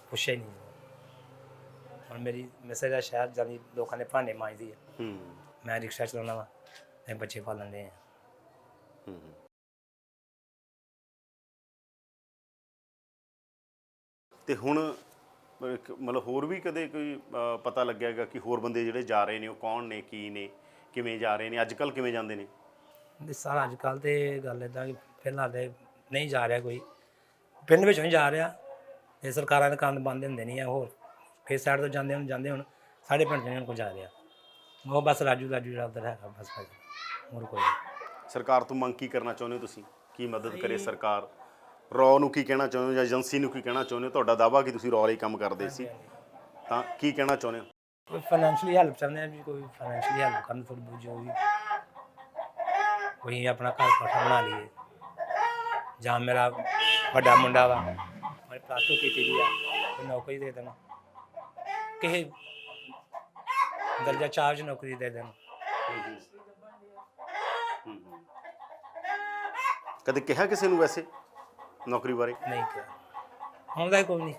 ਪੁੱਛਿਆ ਹੀ ਨਹੀਂ। ਹੁਣ ਮੇਰੀ ਮੈਸੇਜ ਆ ਸ਼ਹਿਰ ਜਾਂਦੀ, ਲੋਕਾਂ ਦੇ ਭਾਂਡੇ ਮਾਂਜਦੀ ਆ, ਮੈਂ ਰਿਕਸ਼ਾ ਚਲਾਉਣਾ ਵਾ, ਇਹ ਬੱਚੇ ਪਾਲਣ ਦੇ ਆ। ਤੇ ਹੁਣ ਮਤਲਬ ਹੋਰ ਵੀ ਕਦੇ ਕੋਈ ਪਤਾ ਲੱਗਿਆਗਾ ਕਿ ਹੋਰ ਬੰਦੇ ਜਿਹੜੇ ਜਾ ਰਹੇ ਨੇ ਉਹ ਕੌਣ ਨੇ, ਕੀ ਨੇ, ਕਿਵੇਂ ਜਾ ਰਹੇ ਨੇ, ਅੱਜ ਕੱਲ੍ਹ ਕਿਵੇਂ ਜਾਂਦੇ ਨੇ? ਸਰ ਅੱਜ ਕੱਲ੍ਹ ਤੇ ਗੱਲ ਇੱਦਾਂ ਕਿ ਫਿਲਹਾਲ ਤੇ ਨਹੀਂ ਜਾ ਰਿਹਾ ਕੋਈ, ਪਿੰਡ ਵਿੱਚੋਂ ਹੀ ਜਾ ਰਿਹਾ, ਅਤੇ ਸਰਕਾਰਾਂ ਦੇ ਕੰਨ ਬੰਦ ਹੁੰਦੇ ਨਹੀਂ ਆ। ਹੋਰ ਫੇਸ ਸਾਈਡ ਤੋਂ ਜਾਂਦੇ ਹੁਣ ਸਾਡੇ ਪਿੰਡ 'ਚ ਨਹੀਂ ਕੋਈ ਜਾ ਰਿਹਾ। ਉਹ ਬਸ ਰਾਜੂ ਜਿਹੜਾ ਉੱਧਰ ਹੈਗਾ ਬਸ ਭਾਈ, ਹੋਰ ਕੋਈ ਨਹੀਂ। ਸਰਕਾਰ ਤੋਂ ਮੰਗ ਕੀ ਕਰਨਾ ਚਾਹੁੰਦੇ ਹੋ ਤੁਸੀਂ? ਕੀ ਮਦਦ ਕਰੇ ਸਰਕਾਰ? ਰੌ ਨੂੰ ਕੀ ਕਹਿਣਾ ਚਾਹੁੰਦੇ ਹੋ ਜਾਂ ਏਜੰਸੀ ਨੂੰ ਕੀ ਕਹਿਣਾ ਚਾਹੁੰਦੇ ਹੋ? ਤੁਹਾਡਾ ਦਾਅਵਾ ਕਿ ਤੁਸੀਂ ਰੌ ਲਈ ਕੰਮ ਕਰਦੇ ਸੀ, ਤਾਂ ਕੀ ਕਹਿਣਾ ਚਾਹੁੰਦੇ ਹੋ? ਕੋਈ ਫਾਈਨੈਂਸ਼ੀਅਲੀ ਹੈਲਪ ਚਾਹੁੰਦੇ ਆ ਵੀ, ਕੋਈ ਫਾਈਨੈਂਸ਼ੀਅਲੀ ਹੈਲਪ ਕਰਨ ਥੋੜ੍ਹੀ ਬਹੁਤ ਜੋ ਵੀ, ਕੋਈ ਆਪਣਾ ਘਰ ਕੋਠਾ ਬਣਾ ਲਈਏ। ਜਾਂ ਮੇਰਾ ਵੱਡਾ ਮੁੰਡਾ ਵਾ, ਉਹਨੇ ਪਲੱਸ 2 ਕੀਤੀ ਦੀ ਆ, ਕੋਈ ਨੌਕਰੀ ਦੇ ਦੇਣ, ਕਿਸੇ ਦਰਜਾ 4 'ਚ ਨੌਕਰੀ ਦੇ ਦੇਣ। ਕਦੇ ਕਿਹਾ ਕਿਸੇ ਨੂੰ ਵੈਸੇ ਨੌਕਰੀ ਬਾਰੇ? ਨਹੀਂ ਕਿਹਾ, ਆਉਂਦਾ ਹੀ ਕੋਈ ਨਹੀਂ।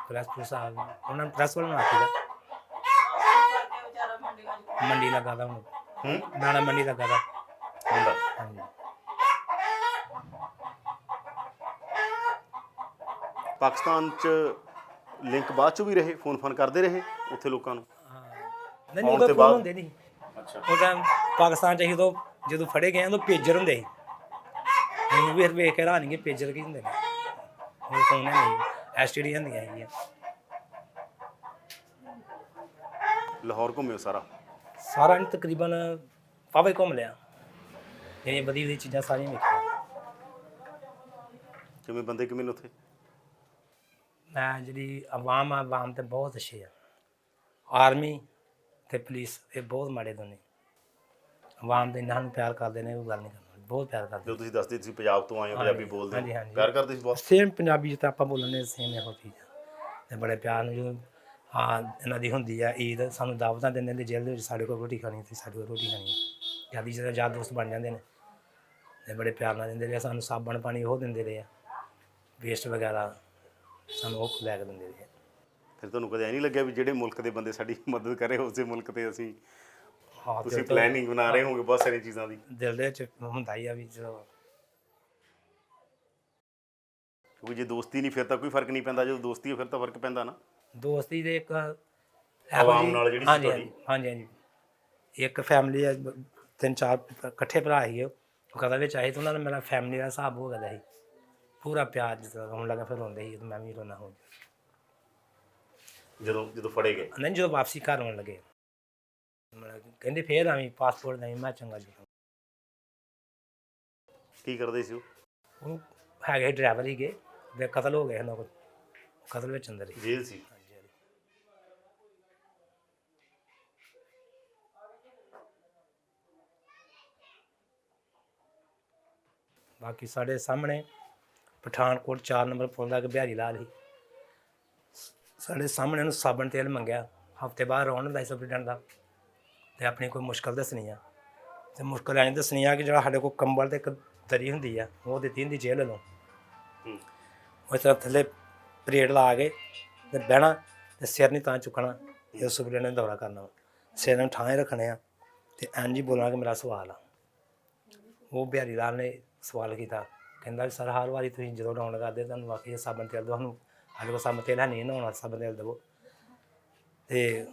ਪ੍ਰੈਸ ਆ ਉਹਨਾਂ ਨੂੰ ਪ੍ਰੈਸ ਵਾਲਾ ਆਖੀਦਾ, ਮੰਡੀ ਲੱਗਾ ਦਾ ਹੁਣ, ਦਾਣਾ ਮੰਡੀ ਲੱਗਾ ਦਾ ਹੁੰਦਾ। ਹਾਂਜੀ। ਪਾਕਿਸਤਾਨ 'ਚ ਲਿੰਕ ਬਾਅਦ 'ਚੋਂ ਵੀ ਰਹੇ? ਫੋਨ ਕਰਦੇ ਰਹੇ ਉੱਥੇ ਲੋਕਾਂ ਨੂੰ? ਨਹੀਂ ਨਹੀਂ, ਉਹਦਾ ਫੋਨ ਹੁੰਦੇ ਨਹੀਂ। ਉਹ ਟਾਈਮ ਪਾਕਿਸਤਾਨ 'ਚ ਅਸੀਂ ਜਦੋਂ ਫੜੇ ਗਏ ਉਦੋਂ ਪੇਜਰ ਹੁੰਦੇ ਸੀ। ਅਸੀਂ ਵੀ ਵੇਖ ਕੇ ਹੈਰਾਨ ਗਏ, ਪੇਜਰ ਕੀ ਹੁੰਦੇ ਨੇ। ਉਹ ਫੋਨ ਨਹੀਂ, STD ਹੁੰਦੀਆਂ ਹੈਗੀਆਂ। ਲਾਹੌਰ ਘੁੰਮਿਓ ਸਾਰਾ? ਸਾਰਾ ਨਹੀਂ, ਤਕਰੀਬਨ ਪਾਵੇ ਘੁੰਮ ਲਿਆ, ਜਿਹੜੀਆਂ ਵਧੀਆ ਵਧੀਆ ਚੀਜ਼ਾਂ ਸਾਰੀਆਂ ਵੇਖੀਆਂ। ਕਿਵੇਂ ਬੰਦੇ ਕਿਵੇਂ ਨੇ ਉੱਥੇ? ਮੈਂ ਜਿਹੜੀ ਆਵਾਮ ਤੇ ਬਹੁਤ ਅੱਛੇ ਆ। ਆਰਮੀ ਅਤੇ ਪੁਲਿਸ ਇਹ ਬਹੁਤ ਮਾੜੇ ਦੋਨੇ। ਆਵਾਮ ਦੇ ਇਹਨਾਂ ਨੂੰ ਪਿਆਰ ਕਰਦੇ ਨੇ, ਉਹ ਗੱਲ ਨਹੀਂ ਕਰਨੀ, ਬਹੁਤ ਪਿਆਰ ਕਰਦੇ। ਜਦੋਂ ਤੁਸੀਂ ਦੱਸਦੇ ਤੁਸੀਂ ਪੰਜਾਬ ਤੋਂ ਆਏ ਹੋ, ਪੰਜਾਬੀ ਬੋਲਦੇ ਹੋ, ਹਾਂਜੀ, ਹਾਂਜੀ। ਪਿਆਰ ਕਰਦੇ ਸੀ ਬਹੁਤ? ਸੇਮ ਪੰਜਾਬੀ ਜਿੱਦਾਂ ਆਪਾਂ ਬੋਲਣੇ ਸੇਮ ਇਹੋ ਚੀਜ਼ ਆ, ਅਤੇ ਬੜੇ ਪਿਆਰ ਨੂੰ ਜਦੋਂ ਇਹਨਾਂ ਦੀ ਹੁੰਦੀ ਆ ਈਦ, ਸਾਨੂੰ ਦਾਵਤਾਂ ਦਿੰਦੇ ਨੇ ਜੇਲ੍ਹ ਦੇ ਵਿੱਚ, ਸਾਡੇ ਕੋਲ ਰੋਟੀ ਖਾਣੀ ਅਤੇ ਸਾਡੇ ਕੋਲ ਰੋਟੀ ਖਾਣੀ। ਜਲਦੀ ਜਦੋਂ ਯਾਰ ਦੋਸਤ ਬਣ ਜਾਂਦੇ ਨੇ ਅਤੇ ਬੜੇ ਪਿਆਰ ਨਾਲ ਦਿੰਦੇ ਰਹੇ ਸਾਨੂੰ। ਸਾਬਣ ਪਾਣੀ ਉਹ ਦਿੰਦੇ ਰਹੇ ਆ, ਵੇਸਟ ਵਗੈਰਾ ਸਾਨੂੰ ਉਹ ਲੈ ਕੇ ਦਿੰਦੇ ਰਹੇ। ਫਿਰ ਤੁਹਾਨੂੰ ਕਦੇ ਐ ਨਹੀਂ ਲੱਗਿਆ ਵੀ ਜਿਹੜੇ ਮੁਲਕ ਦੇ ਬੰਦੇ ਸਾਡੀ ਮਦਦ ਕਰੇ ਉਸੇ ਮੁਲਕ 'ਤੇ ਅਸੀਂ ਹਾਂ ਤੁਸੀਂ ਦਿਲ ਤੋਂ- ਪਲੈਨਿੰਗ ਬਣਾ ਰਹੇ ਹੋਗੇ ਬਹੁਤ ਸਾਰੀਆਂ ਚੀਜ਼ਾਂ ਦੀ। ਦਿਲ ਦੇ ਵਿੱਚ ਹੁੰਦਾ ਹੀ ਆ ਵੀ ਚਲੋ ਕਿਉਂਕਿ ਜੇ ਦੋਸਤੀ ਨਹੀਂ ਫਿਰ ਤਾਂ ਕੋਈ ਫਰਕ ਨਹੀਂ ਪੈਂਦਾ, ਜਦੋਂ ਦੋਸਤੀ ਹੈ ਫਿਰ ਤਾਂ ਫਰਕ ਪੈਂਦਾ ਨਾ। ਦੋਸਤੀ ਦੇ ਇੱਕ ਆਵਾਮ ਨਾਲ ਜਿਹੜੀ ਸੀ ਹਾਂਜੀ ਤੁਹਾਡੀ। ਹਾਂਜੀ ਹਾਂਜੀ ਇੱਕ ਫੈਮਿਲੀ ਆ, 3-4 ਇਕੱਠੇ ਭਰਾ ਸੀਗੇ, ਉਹ ਕਦਾ ਵਿੱਚ ਆਏ ਤਾਂ ਉਹਨਾਂ ਨਾਲ ਮੇਰਾ ਫੈਮਿਲੀ ਦਾ ਹਿਸਾਬ ਹੋ ਗਿਆ ਸੀ ਪੂਰਾ ਪਿਆਰ। ਜਦੋਂ ਰੋਣ ਲੱਗਾ ਫਿਰ ਰੋਂਦੇ ਸੀ, ਮੈਂ ਵੀ ਰੋਣਾ ਹੋ ਜਦੋਂ ਫੜੇ ਗਏ। ਨਹੀਂ ਜਦੋਂ ਵਾਪਸੀ ਘਰ ਆਉਣ ਲੱਗੇ ਮਤਲਬ ਕਹਿੰਦੇ ਫੇਰ ਆਵੀਂ ਪਾਸਪੋਰਟ ਨਹੀਂ, ਮੈਂ ਚੰਗਾ ਜੀ। ਕੀ ਕਰਦੇ ਸੀ ਉਹ? ਉਹ ਹੈਗੇ ਡਰਾਈਵਰ ਹੀਗੇ ਤੇ ਕਤਲ ਹੋ ਗਏ ਇਹਨਾਂ ਕੋਲ, ਕਤਲ ਵਿੱਚ ਅੰਦਰ ਹੀ। ਜੇਲ੍ਹ ਸੀ। ਹਾਂਜੀ ਹਾਂਜੀ। ਬਾਕੀ ਸਾਡੇ ਸਾਹਮਣੇ ਪਠਾਨਕੋਟ 4 ਨੰਬਰ ਪੁਲ ਦਾ ਇੱਕ ਬਿਹਾਰੀ ਲਾਲ ਸੀ, ਸਾਡੇ ਸਾਹਮਣੇ ਉਹਨੂੰ ਸਾਬਣ ਤੇਲ ਮੰਗਿਆ, ਹਫ਼ਤੇ ਬਾਅਦ ਰੌਣ ਹੁੰਦਾ ਸੀ ਸੁਪਰਡੈਂਟ ਦਾ, ਤੇ ਆਪਣੀ ਕੋਈ ਮੁਸ਼ਕਲ ਦੱਸਣੀ ਆ, ਤੇ ਮੁਸ਼ਕਲ ਐਂ ਦੱਸਣੀ ਆ ਕਿ ਜਿਹੜਾ ਸਾਡੇ ਕੋਲ ਕੰਬਲ ਤੇ ਇੱਕ ਦਰੀ ਹੁੰਦੀ ਆ ਉਹ ਦਿੱਤੀ ਹੁੰਦੀ ਜੇਲ੍ਹ ਵੱਲੋਂ। ਉਸ ਤਰ੍ਹਾਂ ਥੱਲੇ ਪਰੇਡ ਲਾ ਕੇ ਤੇ ਬਹਿਣਾ ਤੇ ਸਿਰ ਨਹੀਂ ਤਾਂ ਚੁੱਕਣਾ, ਇਹ ਸੁਪਰਡੈਂਟ ਨੇ ਦੌਰਾ ਕਰਨਾ, ਸਿਰ ਨੂੰ ਠਾਂ ਰੱਖਣੇ ਆ ਤੇ ਇੰਝ ਹੀ ਬੋਲਣਾ ਕਿ ਮੇਰਾ ਸਵਾਲ ਆ। ਉਹ ਬਿਹਾਰੀ ਲਾਲ ਨੇ ਸਵਾਲ ਕੀਤਾ, ਕਹਿੰਦਾ ਵੀ ਸਰ ਹਰ ਵਾਰੀ ਤੁਸੀਂ ਜਦੋਂ ਡਾਊਨ ਕਰਦੇ ਤੁਹਾਨੂੰ ਵਾਕਈ ਸਾਬਣ ਤੇਲ ਦਿਓ, ਸਾਨੂੰ ਸਾਡੇ ਕੋਲ ਸਾਬਣ ਤੇਲ ਹੈ ਨਹੀਂ, ਨਹਾਉਣਾ ਸਾਬਣ ਤੇਲ ਦੇਵੋ। ਤੇ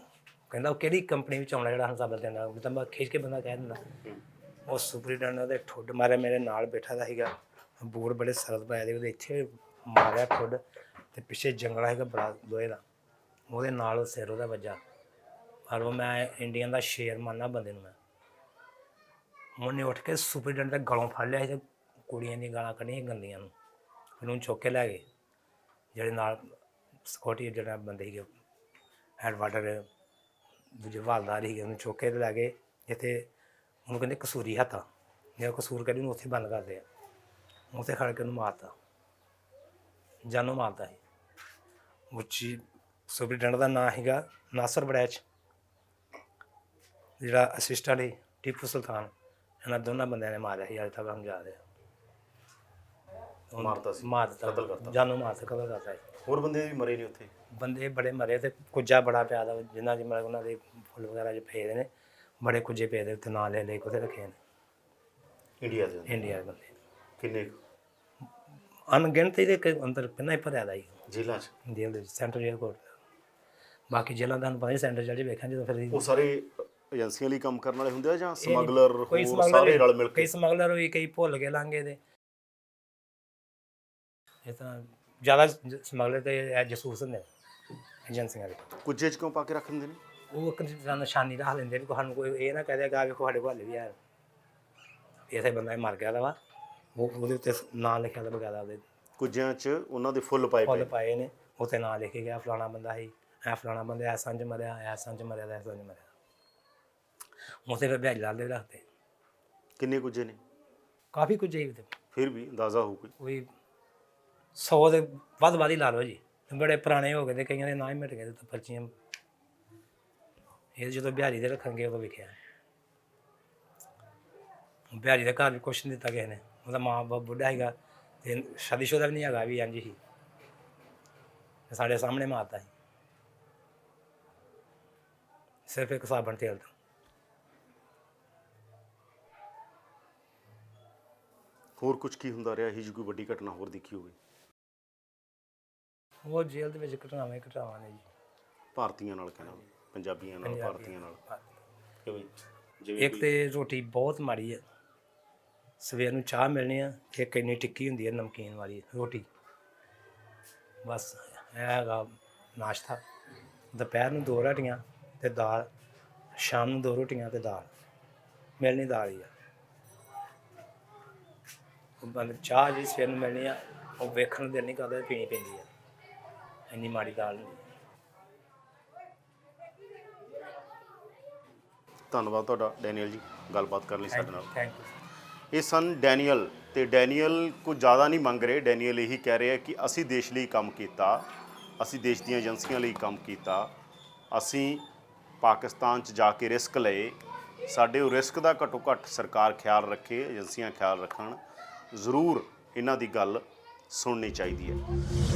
ਕਹਿੰਦਾ ਉਹ ਕਿਹੜੀ ਕੰਪਨੀ ਵਿੱਚ ਆਉਣਾ ਜਿਹੜਾ ਸਾਨੂੰ ਸਾਬਣ ਤੇਲ ਦੇਣਾ, ਤਾਂ ਮੈਂ ਖਿੱਚ ਕੇ ਬੰਦਾ ਕਹਿ ਦਿੰਦਾ। ਉਹ ਸੁਪਰਡੈਂਟ ਉਹਦੇ ਠੁੱਡ ਮਾਰਿਆ, ਮੇਰੇ ਨਾਲ ਬੈਠਾ ਦਾ ਸੀਗਾ, ਬੂਟ ਬੜੇ ਸਰਦ ਪਾਏ ਦੇ, ਉਹਦੇ ਇੱਥੇ ਮਾਰਿਆ ਠੁੱਡ, ਤੇ ਪਿੱਛੇ ਜੰਗਲਾ ਸੀਗਾ ਬੜਾ ਲੋਹੇ ਦਾ, ਉਹਦੇ ਨਾਲ ਸਿਰ ਉਹਦਾ ਵੱਜਾ। ਪਰ ਉਹ ਮੈਂ ਇੰਡੀਅਨ ਦਾ ਸ਼ੇਰ ਮੰਨਦਾ ਬੰਦੇ ਨੂੰ, ਮੈਂ ਉਹਨੇ ਉੱਠ ਕੇ ਸੁਪਰਡੈਂਟ ਦਾ ਗਲੋਂ ਫੜ ਲਿਆ ਸੀ ਤੇ ਕੁੜੀਆਂ ਦੀਆਂ ਗਾਲਾਂ ਕੱਢੀਆਂ ਗੰਦੀਆਂ ਨੂੰ, ਉਹਨੂੰ ਚੁੱਕ ਕੇ ਲੈ ਗਏ ਜਿਹੜੇ ਨਾਲ ਸਿਕਿਉਰਟੀ ਜਿਹੜਾ ਬੰਦੇ ਸੀਗੇ ਹੈਡਵਾਟਰ ਦੂਜੇ ਹਵਾਲਦਾਰ ਸੀਗੇ, ਉਹਨੂੰ ਚੁੱਕ ਕੇ ਲੈ ਗਏ ਜਿੱਥੇ ਉਹਨੂੰ ਕਹਿੰਦੇ ਕਸੂਰੀ ਹੱਥਾਂ, ਜੇ ਕਸੂਰ ਕਰੀ ਉਹਨੂੰ ਉੱਥੇ ਬੰਦ ਕਰਦੇ ਆ, ਉੱਥੇ ਖੜ੍ਹ ਕੇ ਉਹਨੂੰ ਮਾਰਤਾ, ਜਾਨੋਂ ਮਾਰਤਾ ਸੀ। ਉੱਚੀ ਸੁਪਰਡੈਂਟ ਦਾ ਨਾਂ ਸੀਗਾ ਨਾਸਰ ਬੜੈਚ, ਜਿਹੜਾ ਅਸਿਸਟੈਂਟ ਸੀ ਟੀਪੂ ਸੁਲਤਾਨ, ਇਹਨਾਂ ਦੋਨਾਂ ਬੰਦਿਆਂ ਨੇ ਮਾਰਿਆ ਸੀ, ਅੱਜ ਤੱਕ ਹਮ ਜਾ ਰਹੇ ਮਾਰਤਾ ਸੀ, ਮਾਰ ਦਿੱਤਾ, ਕਤਲ ਕਰਤਾ, ਜਾਨੋਂ ਮਾਰ ਦਿੱਤਾ, ਕਤਲ ਕਰਤਾ ਸੀ। ਹੋਰ ਬੰਦੇ ਵੀ ਮਰੇ ਨੇ ਉੱਥੇ? ਬੰਦੇ ਬੜੇ ਮਰੇ ਤੇ ਕੁੱਜਾ ਬੜਾ ਪਿਆ ਦਾ, ਜਿਨ੍ਹਾਂ ਦੀ ਮਤਲਬ ਉਹਨਾਂ ਦੇ ਫੁੱਲ ਵਗੈਰਾ 'ਚ ਪਏ ਦੇ ਨੇ, ਬੜੇ ਕੁੱਜੇ ਪਏ ਦੇ ਉੱਥੇ, ਨਾਂ ਲੈ ਲੈ ਉੱਥੇ ਰੱਖੇ ਨੇ ਇੰਡੀਆ ਦੇ ਇੰਡੀਆ ਦੇ ਬੰਦੇ, ਕਿੰਨੇ ਅਣਗਿਣਤ ਇਹਦੇ ਅੰਦਰ ਪਹਿਲਾਂ ਹੀ ਭਰਿਆ ਦਾ ਸੀ ਜੇਲ੍ਹਾਂ 'ਚ? ਜੇਲ੍ਹ ਦੇ ਵਿੱਚ, ਸੈਂਟਰਲ ਏਅਰਪੋਰਟ। ਬਾਕੀ ਜੇਲ੍ਹਾਂ ਦਾ ਤੁਹਾਨੂੰ ਪਤਾ ਨਹੀਂ, ਸੈਂਟਰ ਜੇਲ੍ਹ 'ਚ ਵੇਖਿਆ ਜਦੋਂ ਫਿਰ ਉਹ ਸਾਰੇ ਏਜੰਸੀਆਂ ਲਈ ਕੰਮ ਕਰਨ ਵਾਲੇ ਹੁੰਦੇ ਆ ਜਾਂ ਇਹ ਨਹੀਂ, ਸਮਗਲਰ ਕੋਈ ਹੋਰ ਸਮਗਲਰ ਸਾਰੇ ਰਲ ਮਿਲ ਕਈ ਕੇ? ਸਮਗਲਰ ਹੋਈ, ਕਈ ਭੁੱਲ ਕੇ ਲਾਂਗੇ ਦੇ, ਇਹ ਤਾਂ ਜ਼ਿਆਦਾ ਸਮਗਲਰ ਤੇ ਜਸੂਸ ਹੁੰਦੇ ਨੇ ਏਜੰਸੀਆਂ ਦੇ। ਕੁੱਜੇ 'ਚ ਕਿਉਂ ਪਾ ਕੇ ਰੱਖ ਦਿੰਦੇ ਨੇ? ਉਹ ਇੱਕ ਤਰ੍ਹਾਂ ਨਿਸ਼ਾਨੀ ਰੱਖ ਲੈਂਦੇ ਨੇ, ਸਾਨੂੰ ਕੋਈ ਇਹ ਨਾ ਕਹਿ ਦਿਆ ਵੇਖੋ ਸਾਡੇ ਕੋਲ ਹਾਲੇ ਵੀ ਹੈ ਇਸੇ ਬੰਦਾ ਇਹ ਮਰ ਗਿਆ ਦਾ ਵਾ, ਉਹ ਉਹਦੇ ਉੱਤੇ ਨਾਂ ਲਿਖਿਆ ਦਾ ਬਕਾਇਦਾ, ਉਹਦੇ ਕੁੱਜਿਆਂ 'ਚ ਉਹਨਾਂ ਦੇ ਫੁੱਲ ਪਾਏ ਫੁੱਲ ਪਏ। ਪਾਏ ਨੇ, ਉੱਤੇ ਨਾਂ ਲਿਖ ਕੇ ਗਿਆ ਫਲਾਣਾ ਬੰਦਾ ਸੀ, ਐ ਫਲਾਣਾ ਬੰਦਾ ਐ ਸੰਜ ਮਰਿਆ, ਐ ਸੰਜ ਮਰਿਆ, ਐ ਸੰਜ ਮਰਿਆ, ਉੱਥੇ ਫਿਰ ਬਿਹਾਰੀ ਲਾਲ ਦੇ ਰੱਖਦੇ। ਕਿੰਨੇ ਕੁੱਜੇ ਨੇ? ਕਾਫੀ ਕੁਝ ਹੈ, ਫਿਰ ਵੀ ਅੰਦਾਜ਼ਾ ਹੋਊ ਕੋਈ 100 ਦੇ ਵੱਧ ਹੀ ਲਾ ਲਓ ਜੀ, ਬੜੇ ਪੁਰਾਣੇ ਹੋ ਗਏ ਤੇ ਕਈਆਂ ਦੇ ਨਾਂ ਹੀ ਮਿਟ ਗਏ ਤੇ ਪਰਚੀਆਂ, ਇਹ ਜਦੋਂ ਬਿਹਾਰੀ ਦੇ ਰੱਖਣਗੇ ਉਦੋਂ ਵਿਖਿਆ। ਬਿਹਾਰੀ ਦੇ ਘਰ ਵੀ ਕੁਛ ਨਹੀਂ ਦਿੱਤਾ ਕਿਸੇ ਨੇ, ਉਹਦਾ ਮਾਂ ਬਾਪ ਬੁੱਢਾ ਸੀਗਾ ਤੇ ਸ਼ਾਦੀशुदा ਵੀ ਨਹੀਂ ਹੈਗਾ, ਵੀ ਇੰਝ ਹੀ ਸਾਡੇ ਸਾਹਮਣੇ ਮਾਰਤਾ ਸੀ ਸਿਰਫ ਇੱਕ ਸਾਬਣ ਤੇਲ ਤੋਂ। ਹੋਰ ਕੁਝ ਕੀ ਹੁੰਦਾ ਰਿਹਾ? ਇਹੀ ਜਿਹੀ ਕੋਈ ਵੱਡੀ ਘਟਨਾ ਹੋਰ ਦੇਖੀ ਹੋਵੇ? ਉਹ ਜੇਲ੍ਹ ਦੇ ਵਿੱਚ ਘਟਨਾਵਾਂ ਹੀ ਘਟਨਾਵਾਂ ਨੇ ਜੀ, ਭਾਰਤੀਆਂ ਨਾਲ ਕਹਿਣਾ, ਪੰਜਾਬੀਆਂ ਨਾਲ, ਭਾਰਤੀਆਂ ਨਾਲ? ਕਿਵੇਂ? ਇੱਕ ਤੇ ਰੋਟੀ ਬਹੁਤ ਮਾੜੀ ਹੈ, ਸਵੇਰ ਨੂੰ ਚਾਹ ਮਿਲਣੀ ਆ, ਇੱਕ ਇੰਨੀ ਟਿੱਕੀ ਹੁੰਦੀ ਹੈ ਨਮਕੀਨ ਵਾਲੀ ਰੋਟੀ, ਬਸ ਇਹ ਹੈਗਾ ਨਾਸ਼ਤਾ। ਦੁਪਹਿਰ ਨੂੰ 2 ਰੋਟੀਆਂ ਤੇ ਦਾਲ, ਸ਼ਾਮ ਨੂੰ 2 ਰੋਟੀਆਂ ਤੇ ਦਾਲ, ਮਿਲਣੀ ਦਾਲ ਹੀ ਆ। ਉਹ ਬੰਦ ਚਾਹ ਜੀ ਸਵੇਰ ਨੂੰ ਮਿਲਣੀ ਆ, ਉਹ ਵੇਖਣ ਨੂੰ ਦਿਲ ਨਹੀਂ ਕਰਦਾ, ਪੀਣੀ ਪੈਂਦੀ ਆ, ਇੰਨੀ ਮਾੜੀ ਦਾਲ ਹੁੰਦੀ। ਧੰਨਵਾਦ ਤੁਹਾਡਾ ਡੈਨੀਅਲ ਜੀ, ਗੱਲਬਾਤ ਕਰਨ ਲਈ ਸਾਡੇ ਨਾਲ। Thank you. ਇਹ ਸਨ ਡੈਨੀਅਲ, ਤੇ ਡੈਨੀਅਲ ਕੁਝ ਜ਼ਿਆਦਾ ਨਹੀਂ ਮੰਗ ਰਹੇ। ਡੈਨੀਅਲ ਇਹੀ ਕਹਿ ਰਹੇ ਆ ਕਿ ਅਸੀਂ ਦੇਸ਼ ਲਈ ਕੰਮ ਕੀਤਾ, ਅਸੀਂ ਦੇਸ਼ ਦੀਆਂ ਏਜੰਸੀਆਂ ਲਈ ਕੰਮ ਕੀਤਾ, ਅਸੀਂ ਪਾਕਿਸਤਾਨ 'ਚ ਜਾ ਕੇ ਰਿਸਕ ਲਏ, ਸਾਡੇ ਉਹ ਰਿਸਕ ਦਾ ਘੱਟੋ ਘੱਟ ਸਰਕਾਰ ਖਿਆਲ ਰੱਖੇ, ਏਜੰਸੀਆਂ ਖਿਆਲ ਰੱਖਣ। ਜ਼ਰੂਰ ਇਹਨਾਂ ਦੀ ਗੱਲ ਸੁਣਨੀ ਚਾਹੀਦੀ ਹੈ।